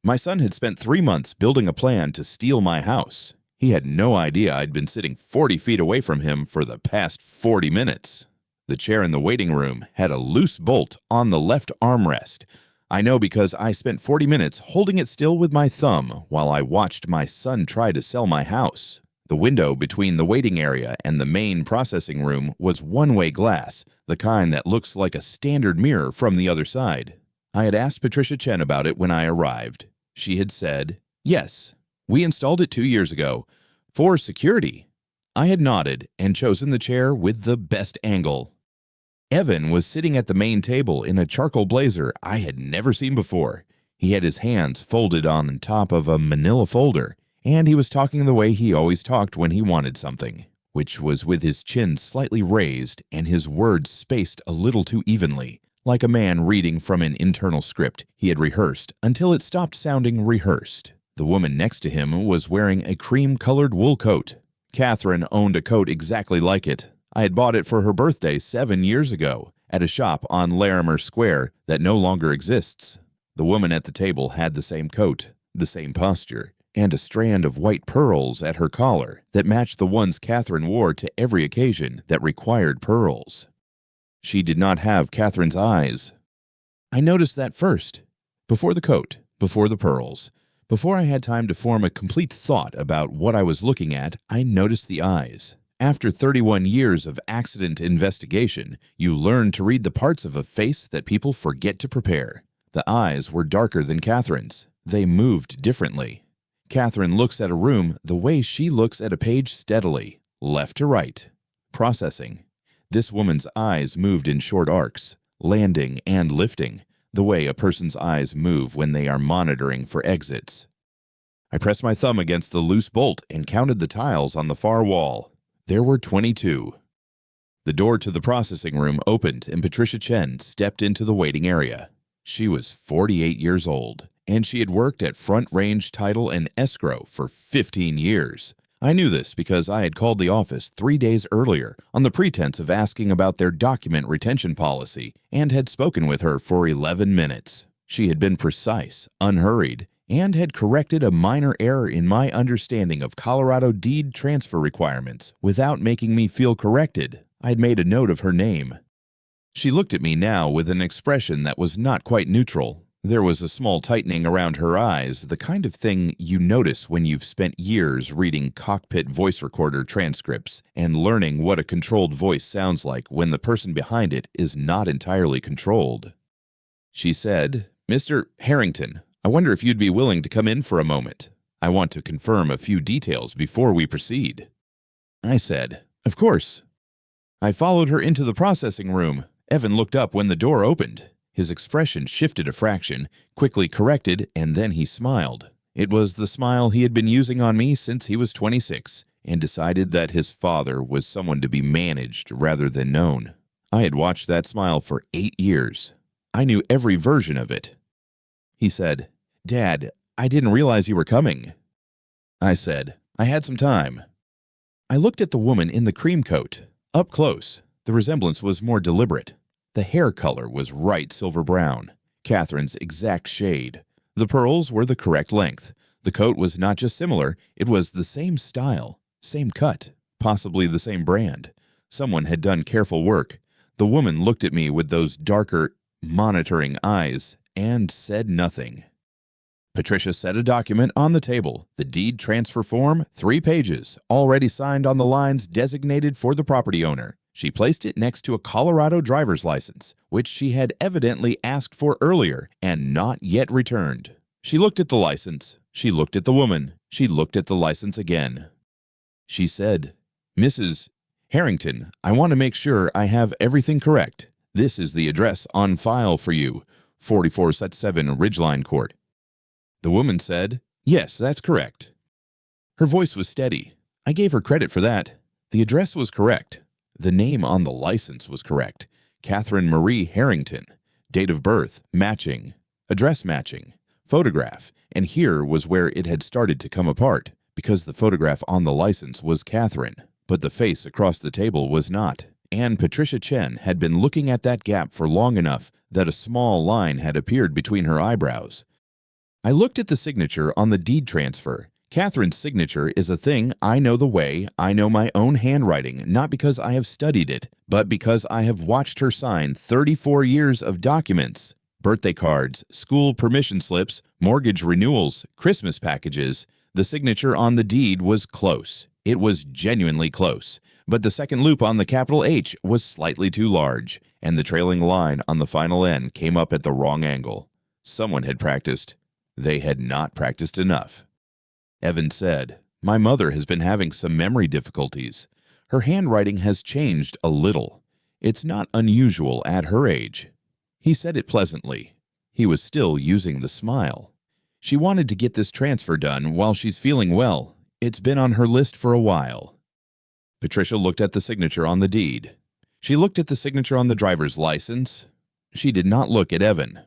My son had spent 3 months building a plan to steal my house. He had no idea I'd been sitting 40 feet away from him for the past 40 minutes. The chair in the waiting room had a loose bolt on the left armrest. I know because I spent 40 minutes holding it still with my thumb while I watched my son try to sell my house. The window between the waiting area and the main processing room was one-way glass, the kind that looks like a standard mirror from the other side. I had asked Patricia Chen about it when I arrived. She had said, "Yes, we installed it 2 years ago. For security." I had nodded and chosen the chair with the best angle. Evan was sitting at the main table in a charcoal blazer I had never seen before. He had his hands folded on top of a manila folder, and he was talking the way he always talked when he wanted something, which was with his chin slightly raised and his words spaced a little too evenly, like a man reading from an internal script he had rehearsed until it stopped sounding rehearsed. The woman next to him was wearing a cream-colored wool coat. Catherine owned a coat exactly like it. I had bought it for her birthday 7 years ago at a shop on Larimer Square that no longer exists. The woman at the table had the same coat, the same posture, and a strand of white pearls at her collar that matched the ones Catherine wore to every occasion that required pearls. She did not have Catherine's eyes. I noticed that first, before the coat, before the pearls. Before I had time to form a complete thought about what I was looking at, I noticed the eyes. After 31 years of accident investigation, you learn to read the parts of a face that people forget to prepare. The eyes were darker than Catherine's. They moved differently. Catherine looks at a room the way she looks at a page steadily, left to right. Processing. This woman's eyes moved in short arcs, landing and lifting, the way a person's eyes move when they are monitoring for exits. I pressed my thumb against the loose bolt and counted the tiles on the far wall. There were 22. The door to the processing room opened and Patricia Chen stepped into the waiting area. She was 48 years old, and she had worked at Front Range Title and Escrow for 15 years. I knew this because I had called the office 3 days earlier on the pretense of asking about their document retention policy and had spoken with her for 11 minutes. She had been precise, unhurried, and had corrected a minor error in my understanding of Colorado deed transfer requirements without making me feel corrected. I had made a note of her name. She looked at me now with an expression that was not quite neutral. There was a small tightening around her eyes, the kind of thing you notice when you've spent years reading cockpit voice recorder transcripts and learning what a controlled voice sounds like when the person behind it is not entirely controlled. She said, "Mr. Harrington, I wonder if you'd be willing to come in for a moment. I want to confirm a few details before we proceed." I said, "Of course." I followed her into the processing room. Evan looked up when the door opened. His expression shifted a fraction, quickly corrected, and then he smiled. It was the smile he had been using on me since he was 26, and decided that his father was someone to be managed rather than known. I had watched that smile for 8 years. I knew every version of it. He said, "Dad, I didn't realize you were coming." I said, "I had some time." I looked at the woman in the cream coat. Up close, the resemblance was more deliberate. The hair color was right silver brown, Catherine's exact shade. The pearls were the correct length. The coat was not just similar, it was the same style, same cut, possibly the same brand. Someone had done careful work. The woman looked at me with those darker, monitoring eyes and said nothing. Patricia set a document on the table, the deed transfer form, 3 pages, already signed on the lines designated for the property owner. She placed it next to a Colorado driver's license, which she had evidently asked for earlier and not yet returned. She looked at the license. She looked at the woman. She looked at the license again. She said, "Mrs. Harrington, I want to make sure I have everything correct. This is the address on file for you, 44-7 Ridgeline Court." The woman said, "Yes, that's correct." Her voice was steady. I gave her credit for that. The address was correct. The name on the license was correct. Catherine Marie Harrington. Date of birth, matching. Address matching. Photograph. And here was where it had started to come apart, because the photograph on the license was Catherine, but the face across the table was not. And Patricia Chen had been looking at that gap for long enough that a small line had appeared between her eyebrows. I looked at the signature on the deed transfer. Catherine's signature is a thing I know the way. I know my own handwriting, not because I have studied it, but because I have watched her sign 34 years of documents. Birthday cards, school permission slips, mortgage renewals, Christmas packages. The signature on the deed was close. It was genuinely close. But the second loop on the capital H was slightly too large, and the trailing line on the final N came up at the wrong angle. Someone had practiced. They had not practiced enough. Evan said, "My mother has been having some memory difficulties. Her handwriting has changed a little. It's not unusual at her age." He said it pleasantly. He was still using the smile. "She wanted to get this transfer done while she's feeling well. It's been on her list for a while." Patricia looked at the signature on the deed. She looked at the signature on the driver's license. She did not look at Evan.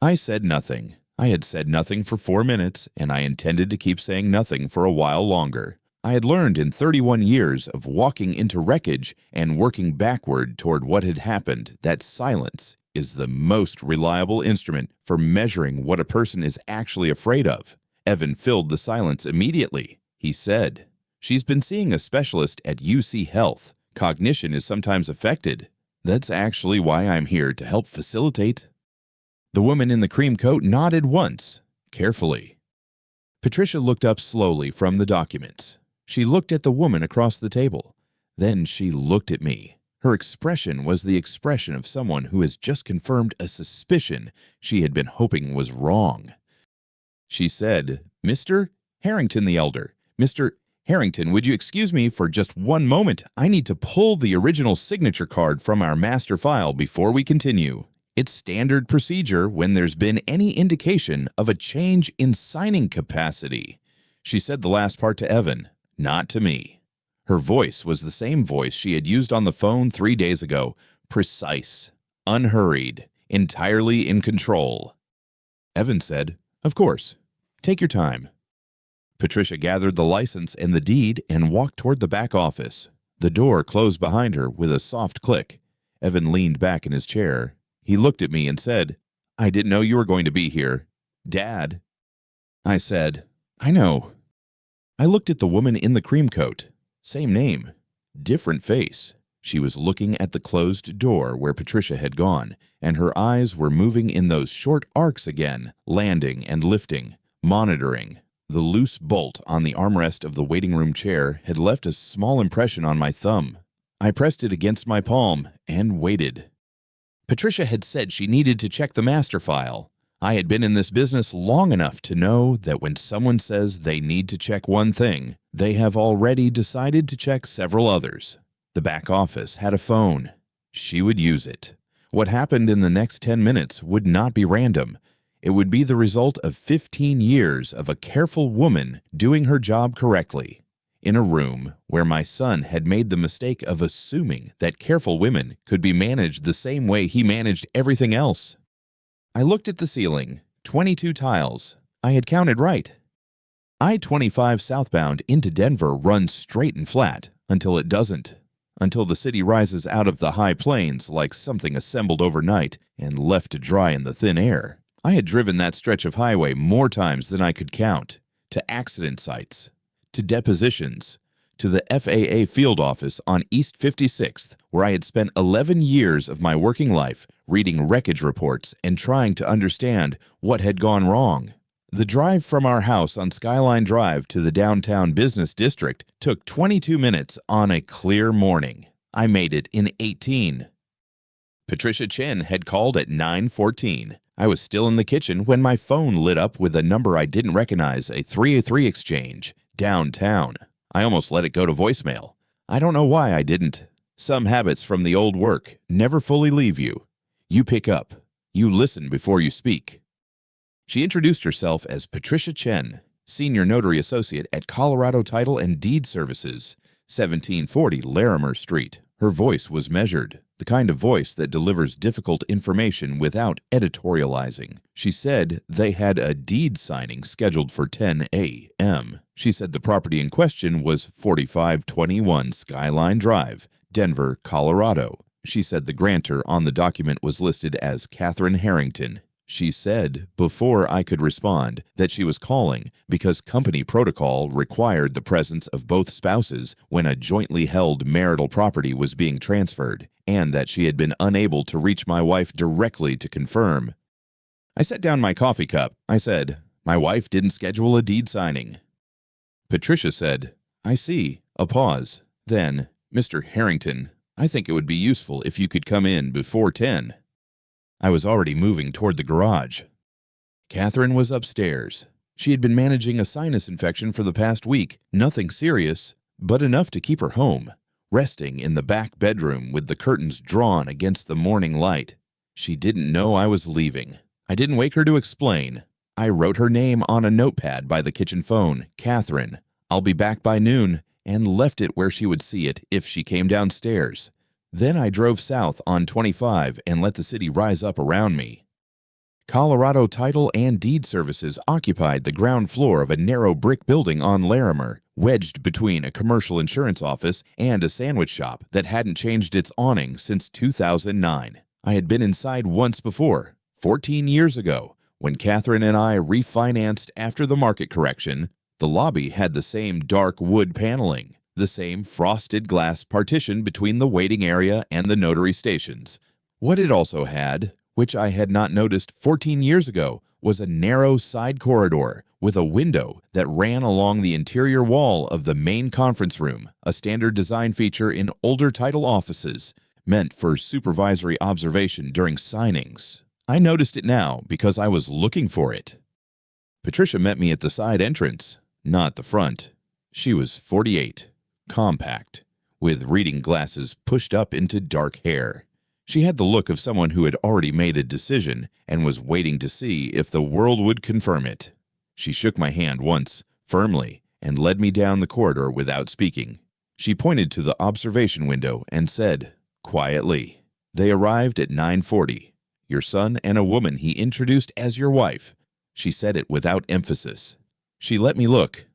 I said nothing. I had said nothing for 4 minutes, and I intended to keep saying nothing for a while longer. I had learned in 31 years of walking into wreckage and working backward toward what had happened that silence is the most reliable instrument for measuring what a person is actually afraid of. Evan filled the silence immediately. He said, "She's been seeing a specialist at UC Health. Cognition is sometimes affected. That's actually why I'm here to help facilitate." The woman in the cream coat nodded once, carefully. Patricia looked up slowly from the documents. She looked at the woman across the table. Then she looked at me. Her expression was the expression of someone who has just confirmed a suspicion she had been hoping was wrong. She said, "Mr. Harrington the Elder, Mr. Harrington, would you excuse me for just one moment? I need to pull the original signature card from our master file before we continue. It's standard procedure when there's been any indication of a change in signing capacity." She said the last part to Evan, not to me. Her voice was the same voice she had used on the phone 3 days ago, precise, unhurried, entirely in control. Evan said, "Of course. Take your time." Patricia gathered the license and the deed and walked toward the back office. The door closed behind her with a soft click. Evan leaned back in his chair. He looked at me and said, "I didn't know you were going to be here. Dad." I said, "I know." I looked at the woman in the cream coat. Same name, different face. She was looking at the closed door where Patricia had gone, and her eyes were moving in those short arcs again, landing and lifting, monitoring. The loose bolt on the armrest of the waiting room chair had left a small impression on my thumb. I pressed it against my palm and waited. Patricia had said she needed to check the master file. I had been in this business long enough to know that when someone says they need to check one thing, they have already decided to check several others. The back office had a phone. She would use it. What happened in the next 10 minutes would not be random. It would be the result of 15 years of a careful woman doing her job correctly. In a room where my son had made the mistake of assuming that careful women could be managed the same way he managed everything else. I looked at the ceiling, 22 tiles. I had counted right. I-25 southbound into Denver runs straight and flat until it doesn't, until the city rises out of the high plains like something assembled overnight and left to dry in the thin air. I had driven that stretch of highway more times than I could count, to accident sites, to depositions, to the FAA field office on East 56th, where I had spent 11 years of my working life reading wreckage reports and trying to understand what had gone wrong. The drive from our house on Skyline Drive to the downtown business district took 22 minutes on a clear morning. I made it in 18. Patricia Chen had called at 9:14. I was still in the kitchen when my phone lit up with a number I didn't recognize, a 303 exchange, downtown. I almost let it go to voicemail. I don't know why I didn't. Some habits from the old work never fully leave you. You pick up. You listen before you speak. She introduced herself as Patricia Chen, Senior Notary Associate at Colorado Title and Deed Services, 1740 Larimer Street. Her voice was measured, the kind of voice that delivers difficult information without editorializing. She said they had a deed signing scheduled for 10 a.m. She said the property in question was 4521 Skyline Drive, Denver, Colorado. She said the grantor on the document was listed as Catherine Harrington. She said, before I could respond, that she was calling because company protocol required the presence of both spouses when a jointly held marital property was being transferred, and that she had been unable to reach my wife directly to confirm. I set down my coffee cup. I said, "My wife didn't schedule a deed signing." Patricia said, "I see." A pause. Then, "Mr. Harrington, I think it would be useful if you could come in before 10. I was already moving toward the garage. Catherine was upstairs. She had been managing a sinus infection for the past week, nothing serious, but enough to keep her home, resting in the back bedroom with the curtains drawn against the morning light. She didn't know I was leaving. I didn't wake her to explain. I wrote her name on a notepad by the kitchen phone, Catherine. I'll be back by noon, and left it where she would see it if she came downstairs. Then I drove south on 25 and let the city rise up around me. Colorado Title and Deed Services occupied the ground floor of a narrow brick building on Larimer, wedged between a commercial insurance office and a sandwich shop that hadn't changed its awning since 2009. I had been inside once before, 14 years ago, when Catherine and I refinanced after the market correction. The lobby had the same dark wood paneling, the same frosted glass partition between the waiting area and the notary stations. What it also had, which I had not noticed 14 years ago, was a narrow side corridor with a window that ran along the interior wall of the main conference room, a standard design feature in older title offices, meant for supervisory observation during signings. I noticed it now because I was looking for it. Patricia met me at the side entrance, not the front. She was 48. Compact, with reading glasses pushed up into dark hair. She had the look of someone who had already made a decision and was waiting to see if the world would confirm it. She shook my hand once, firmly, and led me down the corridor without speaking. She pointed to the observation window and said, quietly, "They arrived at 9:40. Your son and a woman he introduced as your wife." She said it without emphasis. She let me look.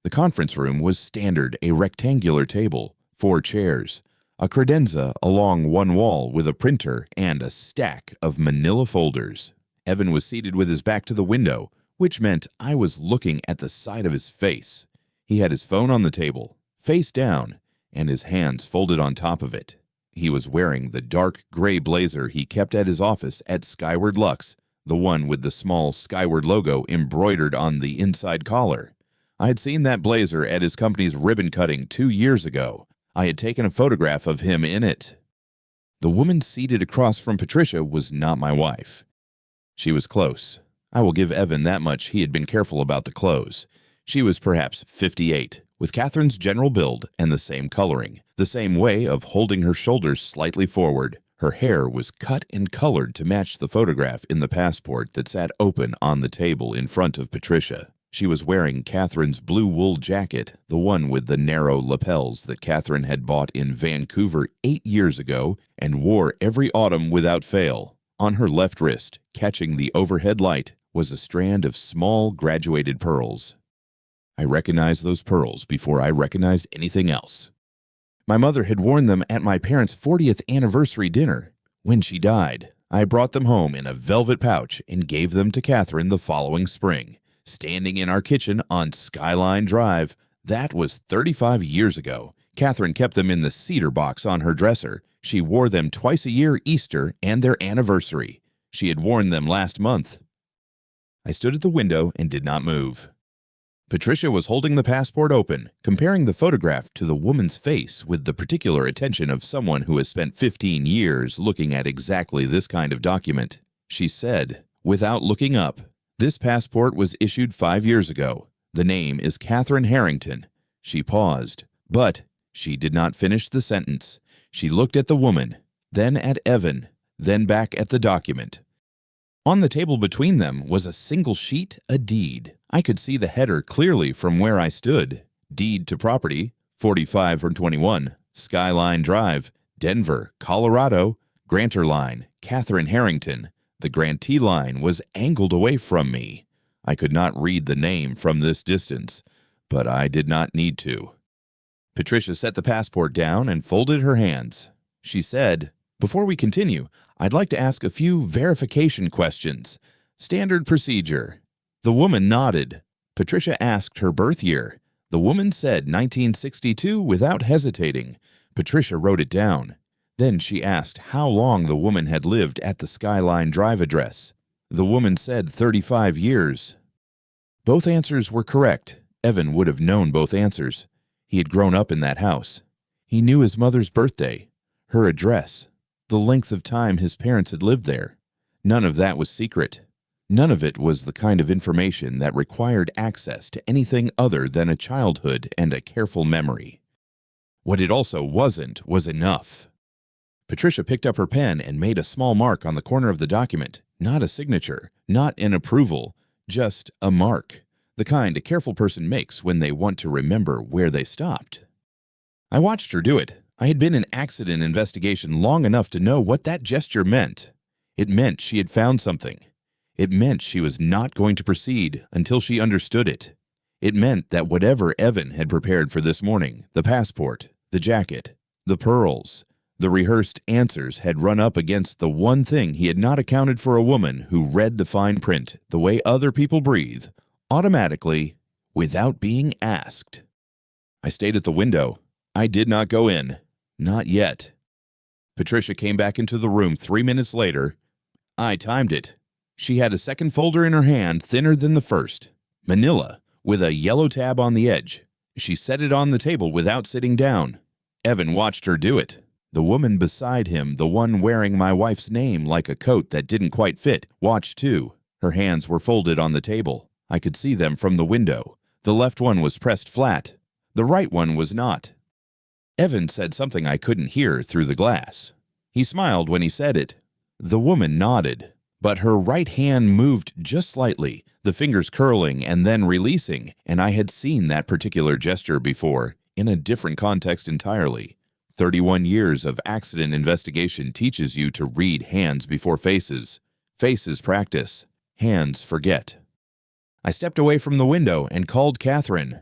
The conference room was standard, a rectangular table, 4 chairs, a credenza along one wall with a printer and a stack of manila folders. Evan was seated with his back to the window, which meant I was looking at the side of his face. He had his phone on the table, face down, and his hands folded on top of it. He was wearing the dark gray blazer he kept at his office at Skyward Lux, the one with the small Skyward logo embroidered on the inside collar. I had seen that blazer at his company's ribbon cutting 2 years ago. I had taken a photograph of him in it. The woman seated across from Patricia was not my wife. She was close. I will give Evan that much. He had been careful about the clothes. She was perhaps 58, with Catherine's general build and the same coloring, the same way of holding her shoulders slightly forward. Her hair was cut and colored to match the photograph in the passport that sat open on the table in front of Patricia. She was wearing Catherine's blue wool jacket, the one with the narrow lapels that Catherine had bought in Vancouver 8 years ago and wore every autumn without fail. On her left wrist, catching the overhead light, was a strand of small graduated pearls. I recognized those pearls before I recognized anything else. My mother had worn them at my parents' 40th anniversary dinner. When she died, I brought them home in a velvet pouch and gave them to Catherine the following spring. Standing in our kitchen on Skyline Drive. That was 35 years ago. Catherine kept them in the cedar box on her dresser. She wore them twice a year, Easter and their anniversary. She had worn them last month. I stood at the window and did not move. Patricia was holding the passport open, comparing the photograph to the woman's face with the particular attention of someone who has spent 15 years looking at exactly this kind of document. She said, without looking up, "This passport was issued 5 years ago. The name is Catherine Harrington." She paused, but she did not finish the sentence. She looked at the woman, then at Evan, then back at the document. On the table between them was a single sheet, a deed. I could see the header clearly from where I stood. Deed to property, 45/21, Skyline Drive, Denver, Colorado, grantor line, Catherine Harrington. The grantee line was angled away from me. I could not read the name from this distance, but I did not need to. Patricia set the passport down and folded her hands. She said, Before we continue, I'd like to ask a few verification questions. Standard procedure. The woman nodded. Patricia asked her birth year. The woman said 1962 without hesitating. Patricia wrote it down. Then she asked how long the woman had lived at the Skyline Drive address. The woman said 35 years. Both answers were correct. Evan would have known both answers. He had grown up in that house. He knew his mother's birthday, her address, the length of time his parents had lived there. None of that was secret. None of it was the kind of information that required access to anything other than a childhood and a careful memory. What it also wasn't was enough. Patricia picked up her pen and made a small mark on the corner of the document, not a signature, not an approval, just a mark, the kind a careful person makes when they want to remember where they stopped. I watched her do it. I had been in accident investigation long enough to know what that gesture meant. It meant she had found something. It meant she was not going to proceed until she understood it. It meant that whatever Evan had prepared for this morning, the passport, the jacket, the pearls, the rehearsed answers had run up against the one thing he had not accounted for: a woman who read the fine print the way other people breathe, automatically, without being asked. I stayed at the window. I did not go in. Not yet. Patricia came back into the room 3 minutes later. I timed it. She had a second folder in her hand, thinner than the first. Manila, with a yellow tab on the edge. She set it on the table without sitting down. Evan watched her do it. The woman beside him, the one wearing my wife's name like a coat that didn't quite fit, watched too. Her hands were folded on the table. I could see them from the window. The left one was pressed flat. The right one was not. Evan said something I couldn't hear through the glass. He smiled when he said it. The woman nodded, but her right hand moved just slightly, the fingers curling and then releasing, and I had seen that particular gesture before, in a different context entirely. 31 years of accident investigation teaches you to read hands before faces. Faces practice. Hands forget. I stepped away from the window and called Catherine.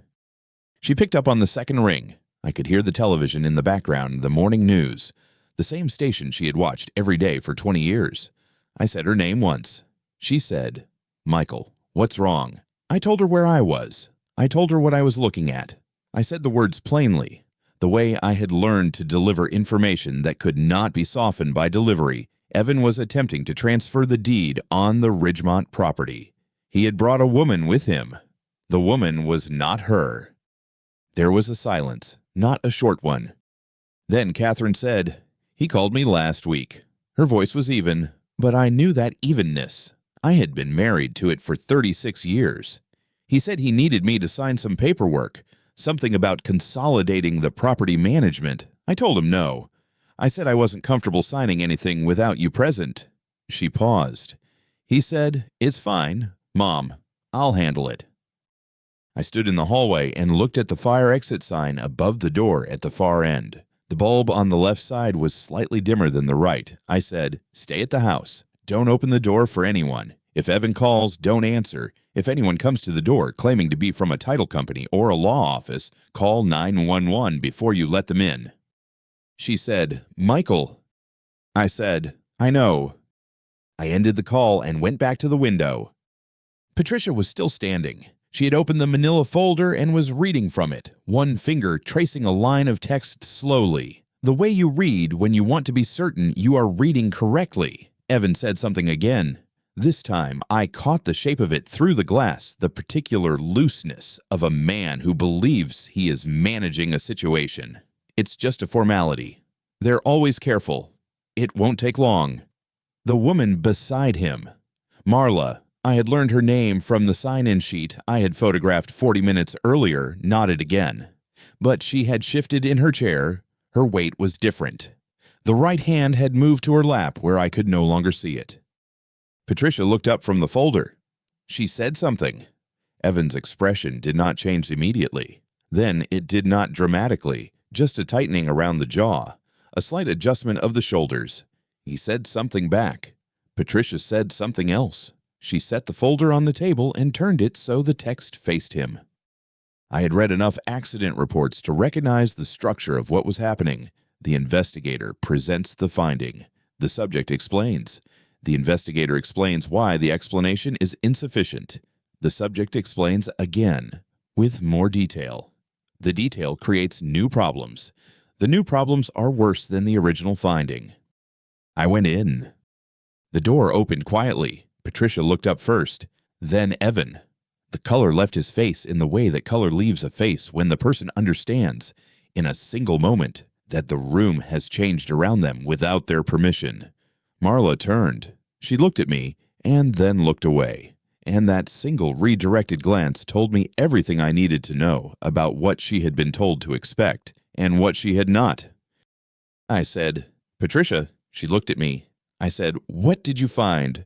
She picked up on the second ring. I could hear the television in the background, the morning news, the same station she had watched every day for 20 years. I said her name once. She said, "Michael, what's wrong?" I told her where I was. I told her what I was looking at. I said the words plainly, the way I had learned to deliver information that could not be softened by delivery. Evan was attempting to transfer the deed on the Ridgemont property. He had brought a woman with him. The woman was not her. There was a silence, not a short one. Then Catherine said, "He called me last week." Her voice was even, but I knew that evenness. I had been married to it for 36 years. He said he needed me to sign some paperwork, something about consolidating the property management. I told him no. I said I wasn't comfortable signing anything without you present. She paused. He said, "It's fine, Mom. I'll handle it." I stood in the hallway and looked at the fire exit sign above the door at the far end. The bulb on the left side was slightly dimmer than the right. I said, "Stay at the house. Don't open the door for anyone. If Evan calls, don't answer. If anyone comes to the door claiming to be from a title company or a law office, call 911 before you let them in." She said, "Michael." I said, "I know." I ended the call and went back to the window. Patricia was still standing. She had opened the manila folder and was reading from it, one finger tracing a line of text slowly. The way you read when you want to be certain you are reading correctly. Evan said something again. This time, I caught the shape of it through the glass, the particular looseness of a man who believes he is managing a situation. It's just a formality. They're always careful. It won't take long. The woman beside him, Marla, I had learned her name from the sign-in sheet I had photographed 40 minutes earlier, nodded again. But she had shifted in her chair. Her weight was different. The right hand had moved to her lap where I could no longer see it. Patricia looked up from the folder. She said something. Evan's expression did not change immediately. Then it did not dramatically, just a tightening around the jaw, a slight adjustment of the shoulders. He said something back. Patricia said something else. She set the folder on the table and turned it so the text faced him. I had read enough accident reports to recognize the structure of what was happening. The investigator presents the finding. The subject explains. The investigator explains why the explanation is insufficient. The subject explains again, with more detail. The detail creates new problems. The new problems are worse than the original finding. I went in. The door opened quietly. Patricia looked up first, then Evan. The color left his face in the way that color leaves a face when the person understands, in a single moment, that the room has changed around them without their permission. Marla turned. She looked at me and then looked away, and that single redirected glance told me everything I needed to know about what she had been told to expect and what she had not. I said, "Patricia." She looked at me. I said, "What did you find?"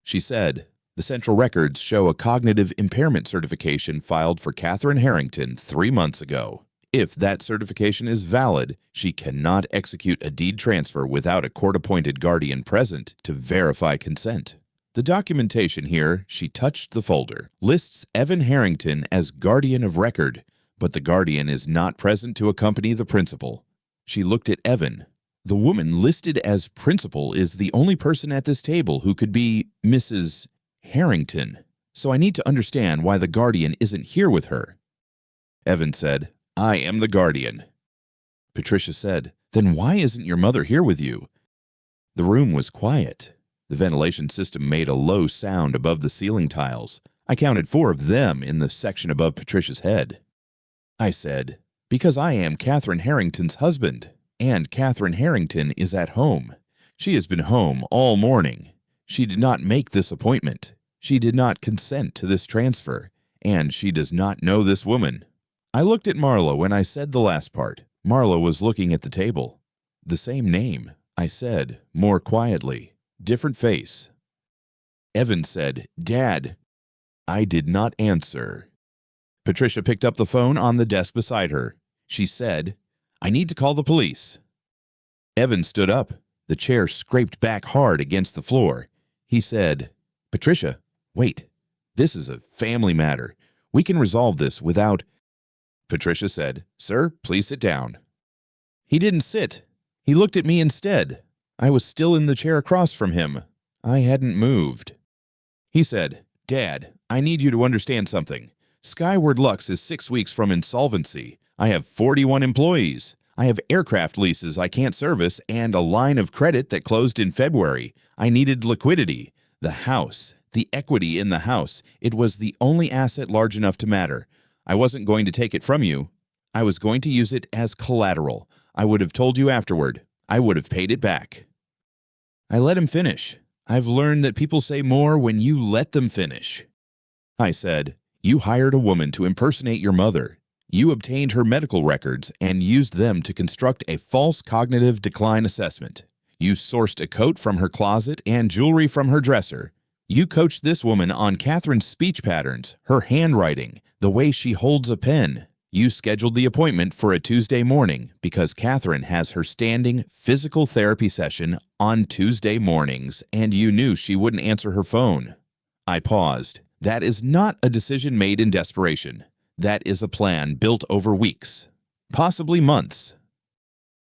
She said, "The central records show a cognitive impairment certification filed for Catherine Harrington 3 months ago. If that certification is valid, she cannot execute a deed transfer without a court-appointed guardian present to verify consent. The documentation here," she touched the folder, "lists Evan Harrington as guardian of record, but the guardian is not present to accompany the principal." She looked at Evan. "The woman listed as principal is the only person at this table who could be Mrs. Harrington, so I need to understand why the guardian isn't here with her." Evan said, "I am the guardian." Patricia said, "Then why isn't your mother here with you?" The room was quiet. The ventilation system made a low sound above the ceiling tiles. I counted 4 of them in the section above Patricia's head. I said, "Because I am Catherine Harrington's husband, and Catherine Harrington is at home. She has been home all morning. She did not make this appointment. She did not consent to this transfer, and she does not know this woman." I looked at Marla when I said the last part. Marla was looking at the table. "The same name," I said, more quietly. "Different face." Evan said, "Dad." I did not answer. Patricia picked up the phone on the desk beside her. She said, "I need to call the police." Evan stood up. The chair scraped back hard against the floor. He said, "Patricia, wait. This is a family matter. We can resolve this without—" Patricia said, "Sir, please sit down." He didn't sit. He looked at me instead. I was still in the chair across from him. I hadn't moved. He said, "Dad, I need you to understand something. Skyward Lux is 6 weeks from insolvency. I have 41 employees. I have aircraft leases I can't service and a line of credit that closed in February. I needed liquidity. The house, the equity in the house, it was the only asset large enough to matter. I wasn't going to take it from you. I was going to use it as collateral. I would have told you afterward. I would have paid it back." I let him finish. I've learned that people say more when you let them finish. I said, "You hired a woman to impersonate your mother. You obtained her medical records and used them to construct a false cognitive decline assessment. You sourced a coat from her closet and jewelry from her dresser. You coached this woman on Catherine's speech patterns, her handwriting, the way she holds a pen. You scheduled the appointment for a Tuesday morning because Catherine has her standing physical therapy session on Tuesday mornings, and you knew she wouldn't answer her phone." I paused. "That is not a decision made in desperation. That is a plan built over weeks, possibly months."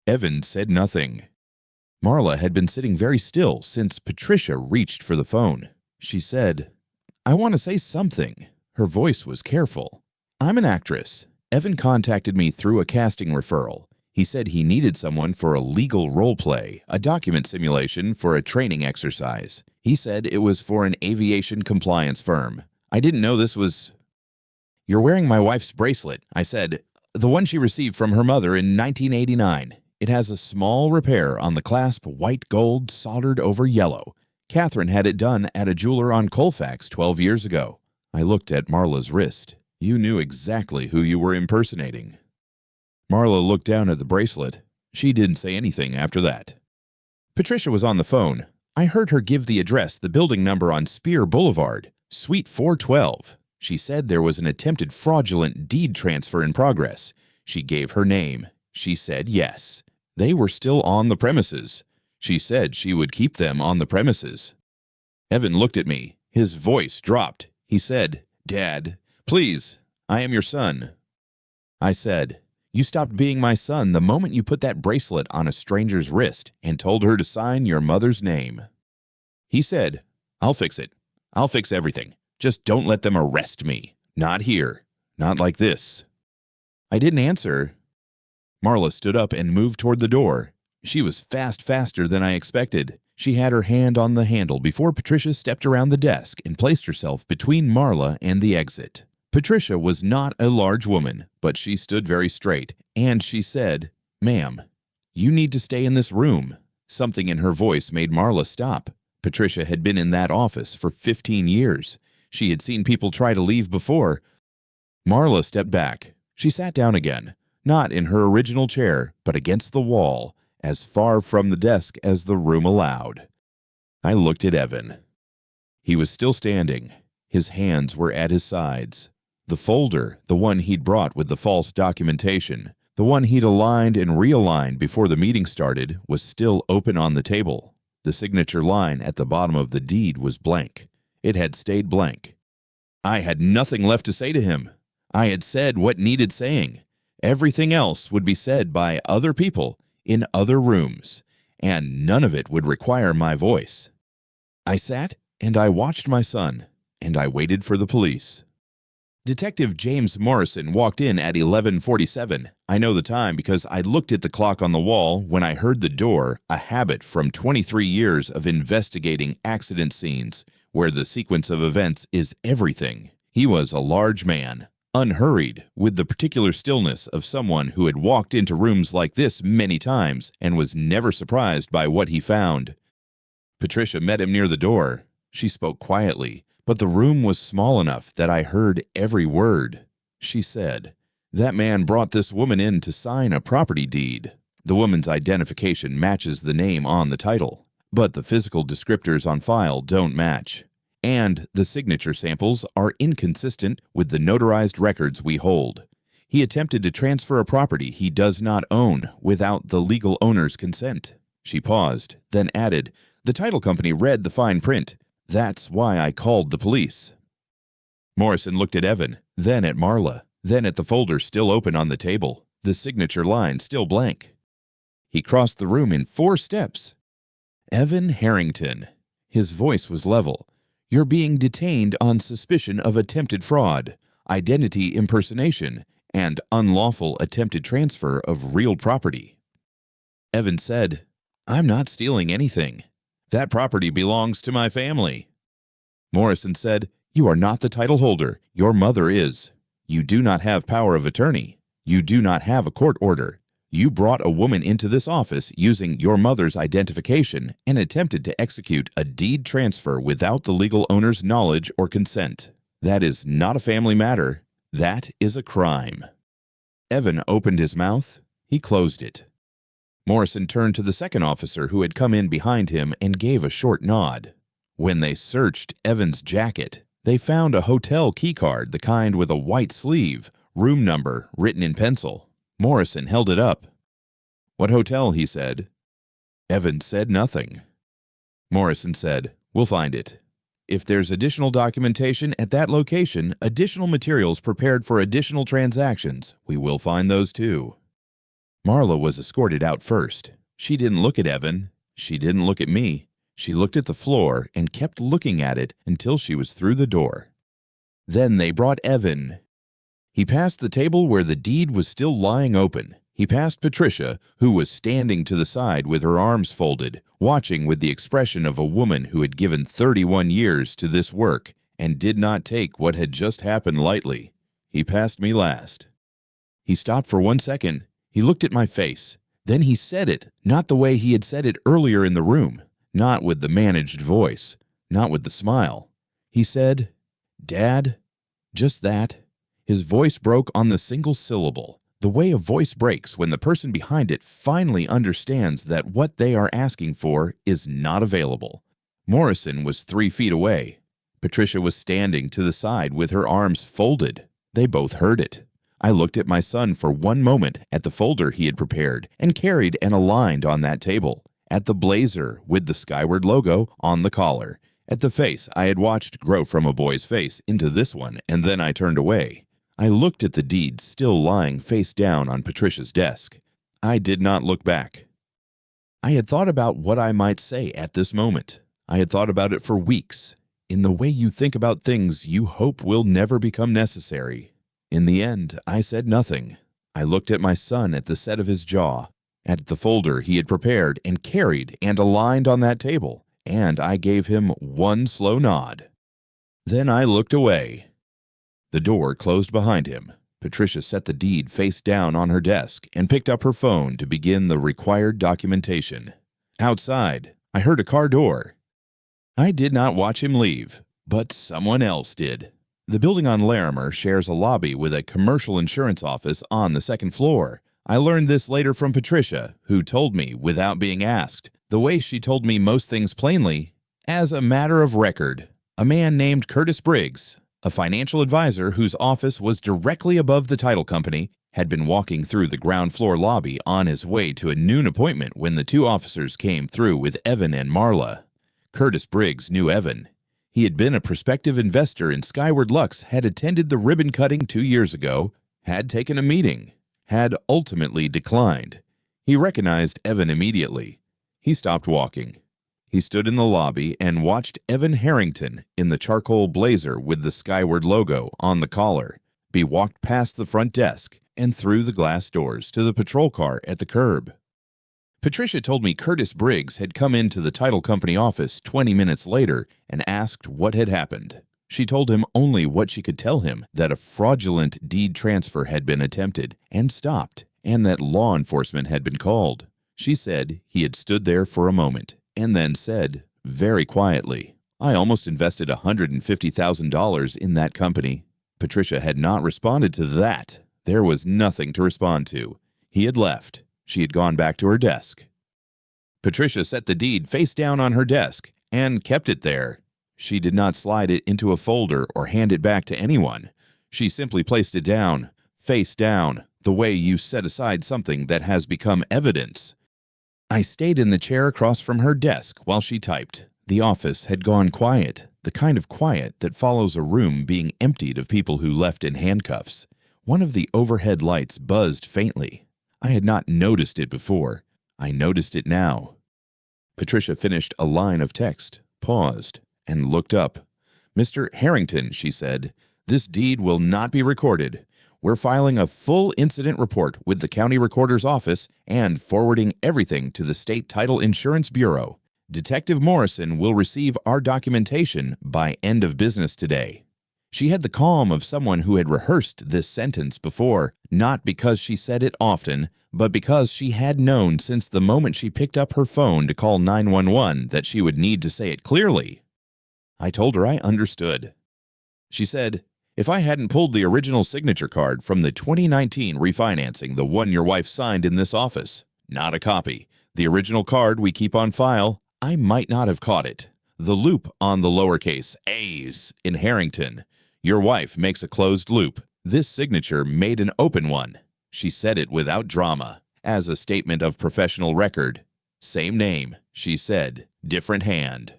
Evan said nothing. Marla had been sitting very still since Patricia reached for the phone. She said, "I want to say something." Her voice was careful. "I'm an actress. Evan contacted me through a casting referral. He said he needed someone for a legal role play, a document simulation for a training exercise. He said it was for an aviation compliance firm. I didn't know this was—" "You're wearing my wife's bracelet," I said, "the one she received from her mother in 1989. It has a small repair on the clasp, white gold soldered over yellow. Catherine had it done at a jeweler on Colfax 12 years ago." I looked at Marla's wrist. "You knew exactly who you were impersonating." Marla looked down at the bracelet. She didn't say anything after that. Patricia was on the phone. I heard her give the address, the building number on Spear Boulevard, Suite 412. She said there was an attempted fraudulent deed transfer in progress. She gave her name. She said yes. They were still on the premises. She said she would keep them on the premises. Evan looked at me. His voice dropped. He said, "Dad, please, I am your son." I said, You stopped being my son the moment you put that bracelet on a stranger's wrist and told her to sign your mother's name." He said, "I'll fix it. I'll fix everything. Just don't let them arrest me. Not here. Not like this." I didn't answer. Marla stood up and moved toward the door. She was faster than I expected. She had her hand on the handle before Patricia stepped around the desk and placed herself between Marla and the exit. Patricia was not a large woman, but she stood very straight, and she said, "Ma'am, you need to stay in this room." Something in her voice made Marla stop. Patricia had been in that office for 15 years. She had seen people try to leave before. Marla stepped back. She sat down again, not in her original chair, but against the wall, as far from the desk as the room allowed. I looked at Evan. He was still standing. His hands were at his sides. The folder, the one he'd brought with the false documentation, the one he'd aligned and realigned before the meeting started, was still open on the table. The signature line at the bottom of the deed was blank. It had stayed blank. I had nothing left to say to him. I had said what needed saying. Everything else would be said by other people in other rooms, and none of it would require my voice. I sat and I watched my son, and I waited for the police. Detective James Morrison walked in at 11:47. I know the time because I looked at the clock on the wall when I heard the door, a habit from 23 years of investigating accident scenes, where the sequence of events is everything. He was a large man, unhurried, with the particular stillness of someone who had walked into rooms like this many times and was never surprised by what he found. Patricia met him near the door. She spoke quietly, but the room was small enough that I heard every word. She said, "That man brought this woman in to sign a property deed. The woman's identification matches the name on the title, but the physical descriptors on file don't match. And the signature samples are inconsistent with the notarized records we hold. He attempted to transfer a property he does not own without the legal owner's consent." She paused, then added, "The title company read the fine print. That's why I called the police." Morrison looked at Evan, then at Marla, then at the folder still open on the table, the signature line still blank. He crossed the room in 4 steps. "Evan Harrington." His voice was level. "You're being detained on suspicion of attempted fraud, identity impersonation, and unlawful attempted transfer of real property." Evan said, "I'm not stealing anything. That property belongs to my family." Morrison said, "You are not the title holder. Your mother is. You do not have power of attorney. You do not have a court order. You brought a woman into this office using your mother's identification and attempted to execute a deed transfer without the legal owner's knowledge or consent. That is not a family matter. That is a crime." Evan opened his mouth. He closed it. Morrison turned to the second officer who had come in behind him and gave a short nod. When they searched Evan's jacket, they found a hotel keycard, the kind with a white sleeve, room number written in pencil. Morrison held it up. "What hotel?" he said. Evan said nothing. Morrison said, "We'll find it. If there's additional documentation at that location, additional materials prepared for additional transactions, we will find those too." Marla was escorted out first. She didn't look at Evan. She didn't look at me. She looked at the floor and kept looking at it until she was through the door. Then they brought Evan. He passed the table where the deed was still lying open. He passed Patricia, who was standing to the side with her arms folded, watching with the expression of a woman who had given 31 years to this work and did not take what had just happened lightly. He passed me last. He stopped for 1 second. He looked at my face. Then he said it, not the way he had said it earlier in the room, not with the managed voice, not with the smile. He said, "Dad," just that. His voice broke on the single syllable, the way a voice breaks when the person behind it finally understands that what they are asking for is not available. Morrison was 3 feet away. Patricia was standing to the side with her arms folded. They both heard it. I looked at my son for 1 moment at the folder he had prepared and carried and aligned on that table, at the blazer with the Skyward logo on the collar, at the face I had watched grow from a boy's face into this one, and then I turned away. I looked at the deed still lying face down on Patricia's desk. I did not look back. I had thought about what I might say at this moment. I had thought about it for weeks. In the way you think about things you hope will never become necessary. In the end, I said nothing. I looked at my son at the set of his jaw, at the folder he had prepared and carried and aligned on that table, and I gave him one slow nod. Then I looked away. The door closed behind him. Patricia set the deed face down on her desk and picked up her phone to begin the required documentation. Outside, I heard a car door. I did not watch him leave, but someone else did. The building on Larimer shares a lobby with a commercial insurance office on the second floor. I learned this later from Patricia, who told me without being asked, the way she told me most things plainly, as a matter of record. A man named Curtis Briggs, a financial advisor whose office was directly above the title company, had been walking through the ground floor lobby on his way to a noon appointment when the two officers came through with Evan and Marla. Curtis Briggs knew Evan. He had been a prospective investor in Skyward Lux, had attended the ribbon cutting 2 years ago, had taken a meeting, had ultimately declined. He recognized Evan immediately. He stopped walking. He stood in the lobby and watched Evan Harrington in the charcoal blazer with the Skyward logo on the collar be walked past the front desk and through the glass doors to the patrol car at the curb. Patricia told me Curtis Briggs had come into the title company office 20 minutes later and asked what had happened. She told him only what she could tell him, that a fraudulent deed transfer had been attempted and stopped, and that law enforcement had been called. She said he had stood there for a moment and then said, very quietly, "I almost invested $150,000 in that company." Patricia had not responded to that. There was nothing to respond to. He had left. She had gone back to her desk. Patricia set the deed face down on her desk and kept it there. She did not slide it into a folder or hand it back to anyone. She simply placed it down, face down, the way you set aside something that has become evidence. I stayed in the chair across from her desk while she typed. The office had gone quiet, the kind of quiet that follows a room being emptied of people who left in handcuffs. One of the overhead lights buzzed faintly. I had not noticed it before. I noticed it now. Patricia finished a line of text, paused, and looked up. "Mr. Harrington," she said, "this deed will not be recorded. We're filing a full incident report with the county recorder's office and forwarding everything to the State Title Insurance Bureau. Detective Morrison will receive our documentation by end of business today." She had the calm of someone who had rehearsed this sentence before, not because she said it often, but because she had known since the moment she picked up her phone to call 911 that she would need to say it clearly. I told her I understood. She said, "If I hadn't pulled the original signature card from the 2019 refinancing, the one your wife signed in this office, not a copy, the original card we keep on file, I might not have caught it. The loop on the lowercase a's in Harrington. Your wife makes a closed loop. This signature made an open one." She said it without drama, as a statement of professional record. "Same name," she said, "different hand."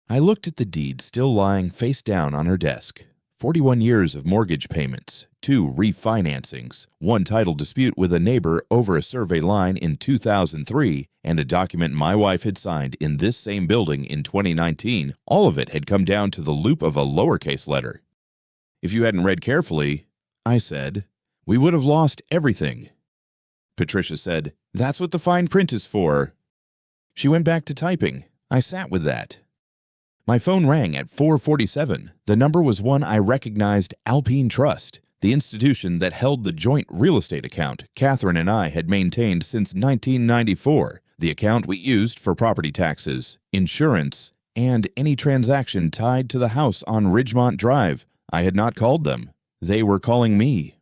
I looked at the deed still lying face down on her desk. 41 years of mortgage payments, 2 refinancings, 1 title dispute with a neighbor over a survey line in 2003, and a document my wife had signed in this same building in 2019. All of it had come down to the loop of a lowercase letter. "If you hadn't read carefully," I said, "we would have lost everything." Patricia said, "That's what the fine print is for." She went back to typing. I sat with that. My phone rang at 4:47. The number was one I recognized, Alpine Trust, the institution that held the joint real estate account Catherine and I had maintained since 1994, the account we used for property taxes, insurance, and any transaction tied to the house on Ridgemont Drive. I had not called them. They were calling me.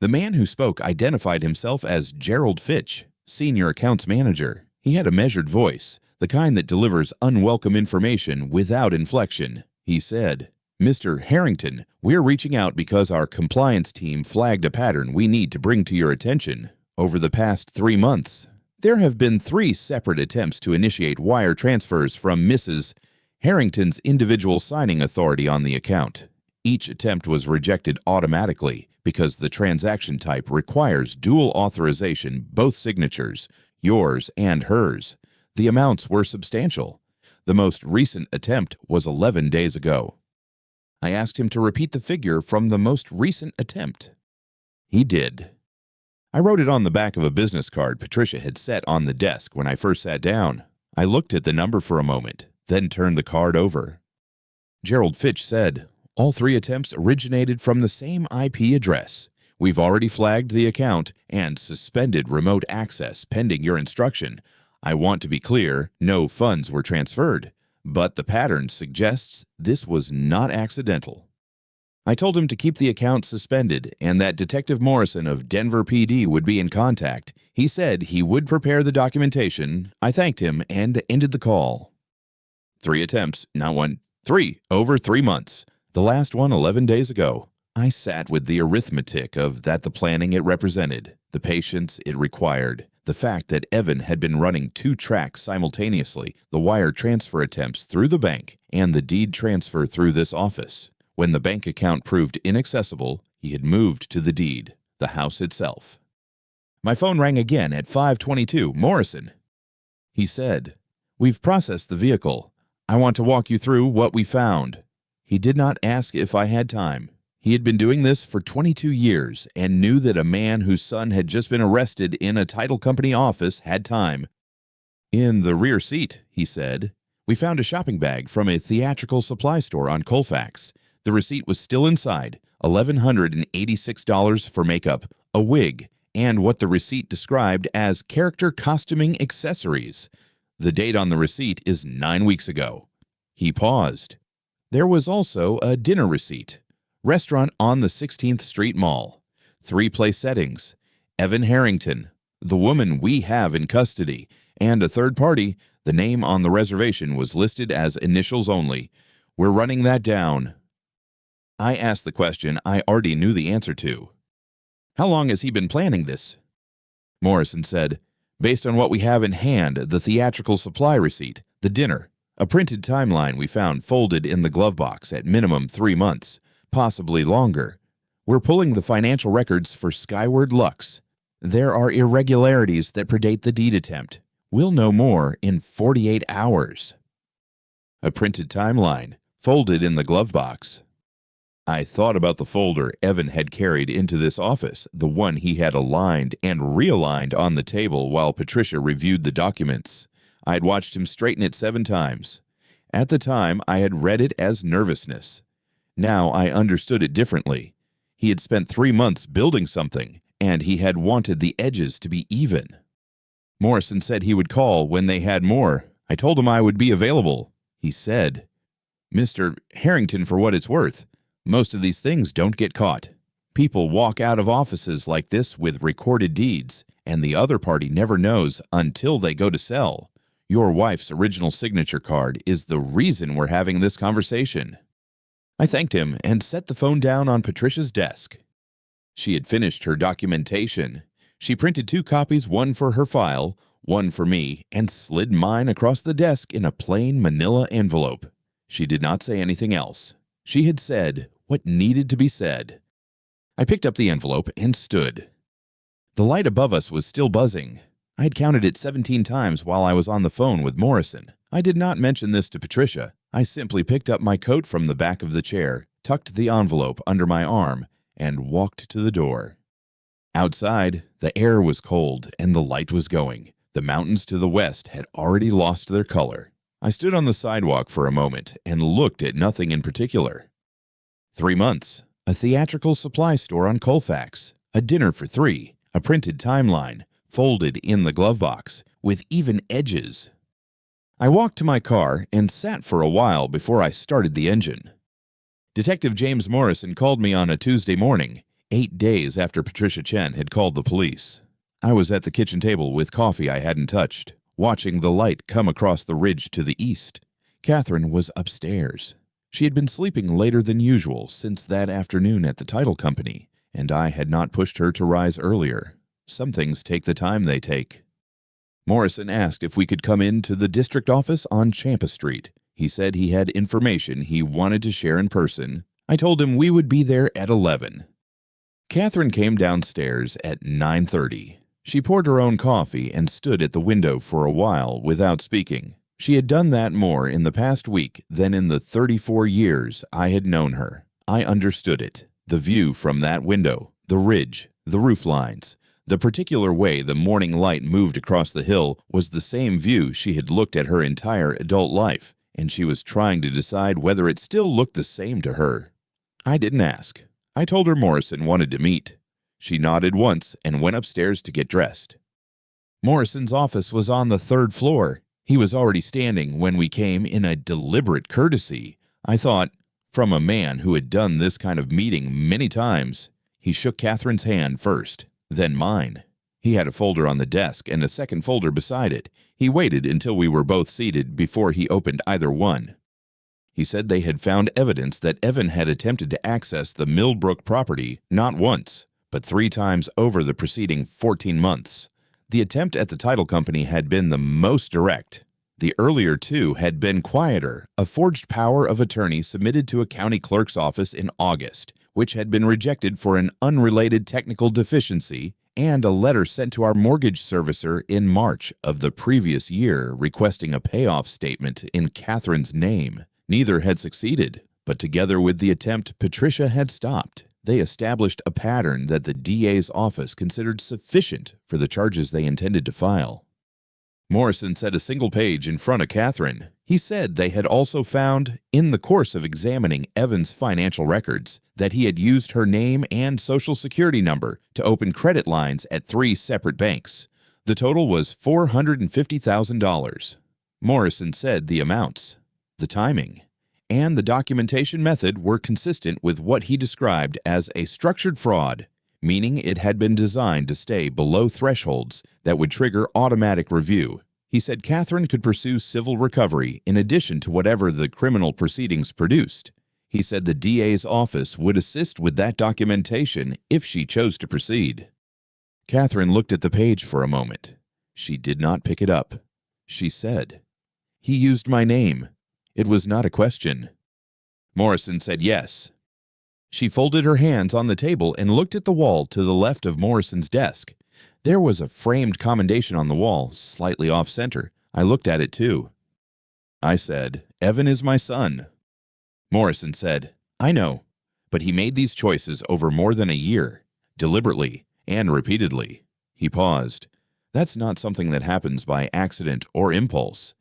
The man who spoke identified himself as Gerald Fitch, Senior Accounts Manager. He had a measured voice, the kind that delivers unwelcome information without inflection. He said, "Mr. Harrington, we're reaching out because our compliance team flagged a pattern we need to bring to your attention. Over the past 3 months, there have been 3 separate attempts to initiate wire transfers from Mrs. Harrington's individual signing authority on the account. Each attempt was rejected automatically because the transaction type requires dual authorization, both signatures, yours and hers. The amounts were substantial. The most recent attempt was 11 days ago. I asked him to repeat the figure from the most recent attempt. He did. I wrote it on the back of a business card Patricia had set on the desk when I first sat down. I looked at the number for a moment, then turned the card over. Gerald Fitch said, "All 3 attempts originated from the same IP address. We've already flagged the account and suspended remote access pending your instruction. I want to be clear, no funds were transferred, but the pattern suggests this was not accidental." I told him to keep the account suspended and that Detective Morrison of Denver PD would be in contact. He said he would prepare the documentation. I thanked him and ended the call. 3 attempts, not 1, 3, over 3 months. The last one 11 days ago. I sat with the arithmetic of that, the planning it represented, the patience it required, the fact that Evan had been running 2 tracks simultaneously, the wire transfer attempts through the bank and the deed transfer through this office. When the bank account proved inaccessible, he had moved to the deed, the house itself. My phone rang again at 5:22. Morrison. He said, "We've processed the vehicle. I want to walk you through what we found." He did not ask if I had time. He had been doing this for 22 years and knew that a man whose son had just been arrested in a title company office had time. "In the rear seat," he said, "we found a shopping bag from a theatrical supply store on Colfax. The receipt was still inside, $1,186 for makeup, a wig, and what the receipt described as character costuming accessories. The date on the receipt is 9 weeks ago." He paused. "There was also a dinner receipt. Restaurant on the 16th Street Mall. 3 place settings. Evan Harrington, the woman we have in custody, and a third party. The name on the reservation was listed as initials only. We're running that down." I asked the question I already knew the answer to. "How long has he been planning this?" Morrison said, "Based on what we have in hand, the theatrical supply receipt, the dinner, a printed timeline we found folded in the glove box, at minimum 3 months, possibly longer. We're pulling the financial records for Skyward Lux. There are irregularities that predate the deed attempt. We'll know more in 48 hours. A printed timeline, folded in the glove box. I thought about the folder Evan had carried into this office, the one he had aligned and realigned on the table while Patricia reviewed the documents. I had watched him straighten it 7 times. At the time, I had read it as nervousness. Now I understood it differently. He had spent 3 months building something, and he had wanted the edges to be even. Morrison said he would call when they had more. I told him I would be available. He said, "Mr. Harrington, for what it's worth, most of these things don't get caught. People walk out of offices like this with recorded deeds, and the other party never knows until they go to sell. Your wife's original signature card is the reason we're having this conversation." I thanked him and set the phone down on Patricia's desk. She had finished her documentation. She printed 2 copies, one for her file, one for me, and slid mine across the desk in a plain manila envelope. She did not say anything else. She had said what needed to be said. I picked up the envelope and stood. The light above us was still buzzing. I had counted it 17 times while I was on the phone with Morrison. I did not mention this to Patricia. I simply picked up my coat from the back of the chair, tucked the envelope under my arm, and walked to the door. Outside, the air was cold and the light was going. The mountains to the west had already lost their color. I stood on the sidewalk for a moment and looked at nothing in particular. 3 months, a theatrical supply store on Colfax, a dinner for 3, a printed timeline, folded in the glove box, with even edges. I walked to my car and sat for a while before I started the engine. Detective James Morrison called me on a Tuesday morning, 8 days after Patricia Chen had called the police. I was at the kitchen table with coffee I hadn't touched, watching the light come across the ridge to the east. Catherine was upstairs. She had been sleeping later than usual since that afternoon at the title company, and I had not pushed her to rise earlier. Some things take the time they take. Morrison asked if we could come in to the district office on Champa Street. He said he had information he wanted to share in person. I told him we would be there at 11. Catherine came downstairs at 9:30. She poured her own coffee and stood at the window for a while without speaking. She had done that more in the past week than in the 34 years I had known her. I understood it. The view from that window, the ridge, the roof lines, the particular way the morning light moved across the hill was the same view she had looked at her entire adult life, and she was trying to decide whether it still looked the same to her. I didn't ask. I told her Morrison wanted to meet. She nodded once and went upstairs to get dressed. Morrison's office was on the 3rd floor. He was already standing when we came in a deliberate courtesy, I thought, from a man who had done this kind of meeting many times. He shook Catherine's hand first, then mine. He had a folder on the desk and a second folder beside it. He waited until we were both seated before he opened either one. He said they had found evidence that Evan had attempted to access the Millbrook property not once, but 3 times over the preceding 14 months. The attempt at the title company had been the most direct. The earlier 2 had been quieter, a forged power of attorney submitted to a county clerk's office in August, which had been rejected for an unrelated technical deficiency, and a letter sent to our mortgage servicer in March of the previous year requesting a payoff statement in Catherine's name. Neither had succeeded, but together with the attempt Patricia had stopped, they established a pattern that the DA's office considered sufficient for the charges they intended to file. Morrison set a single page in front of Catherine. He said they had also found, in the course of examining Evan's financial records, that he had used her name and social security number to open credit lines at 3 separate banks. The total was $450,000. Morrison said the amounts, the timing, and the documentation method were consistent with what he described as a structured fraud, meaning it had been designed to stay below thresholds that would trigger automatic review. He said Catherine could pursue civil recovery in addition to whatever the criminal proceedings produced. He said the DA's office would assist with that documentation if she chose to proceed. Catherine looked at the page for a moment. She did not pick it up. She said, "He used my name. It was not a question." Morrison said yes. She folded her hands on the table and looked at the wall to the left of Morrison's desk. There was a framed commendation on the wall, slightly off-center. I looked at it too. I said, "Evan is my son." Morrison said, "I know, but he made these choices over more than a year, deliberately and repeatedly." He paused. "That's not something that happens by accident or impulse."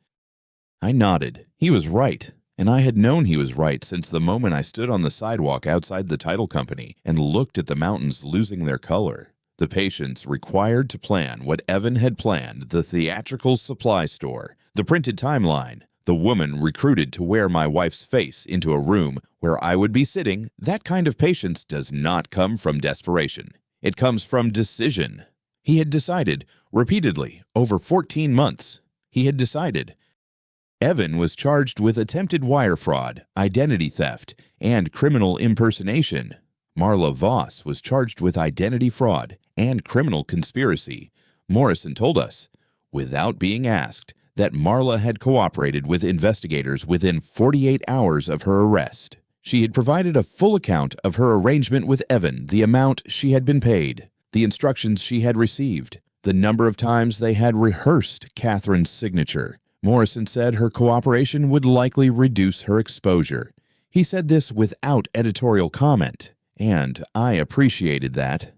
I nodded. He was right, and I had known he was right since the moment I stood on the sidewalk outside the title company and looked at the mountains losing their color. The patience required to plan what Evan had planned, the theatrical supply store, the printed timeline, the woman recruited to wear my wife's face into a room where I would be sitting. That kind of patience does not come from desperation. It comes from decision. He had decided, repeatedly, over 14 months. He had decided. Evan was charged with attempted wire fraud, identity theft, and criminal impersonation. Marla Voss was charged with identity fraud and criminal conspiracy. Morrison told us, without being asked, that Marla had cooperated with investigators within 48 hours of her arrest. She had provided a full account of her arrangement with Evan, the amount she had been paid, the instructions she had received, the number of times they had rehearsed Catherine's signature. Morrison said her cooperation would likely reduce her exposure. He said this without editorial comment, and I appreciated that.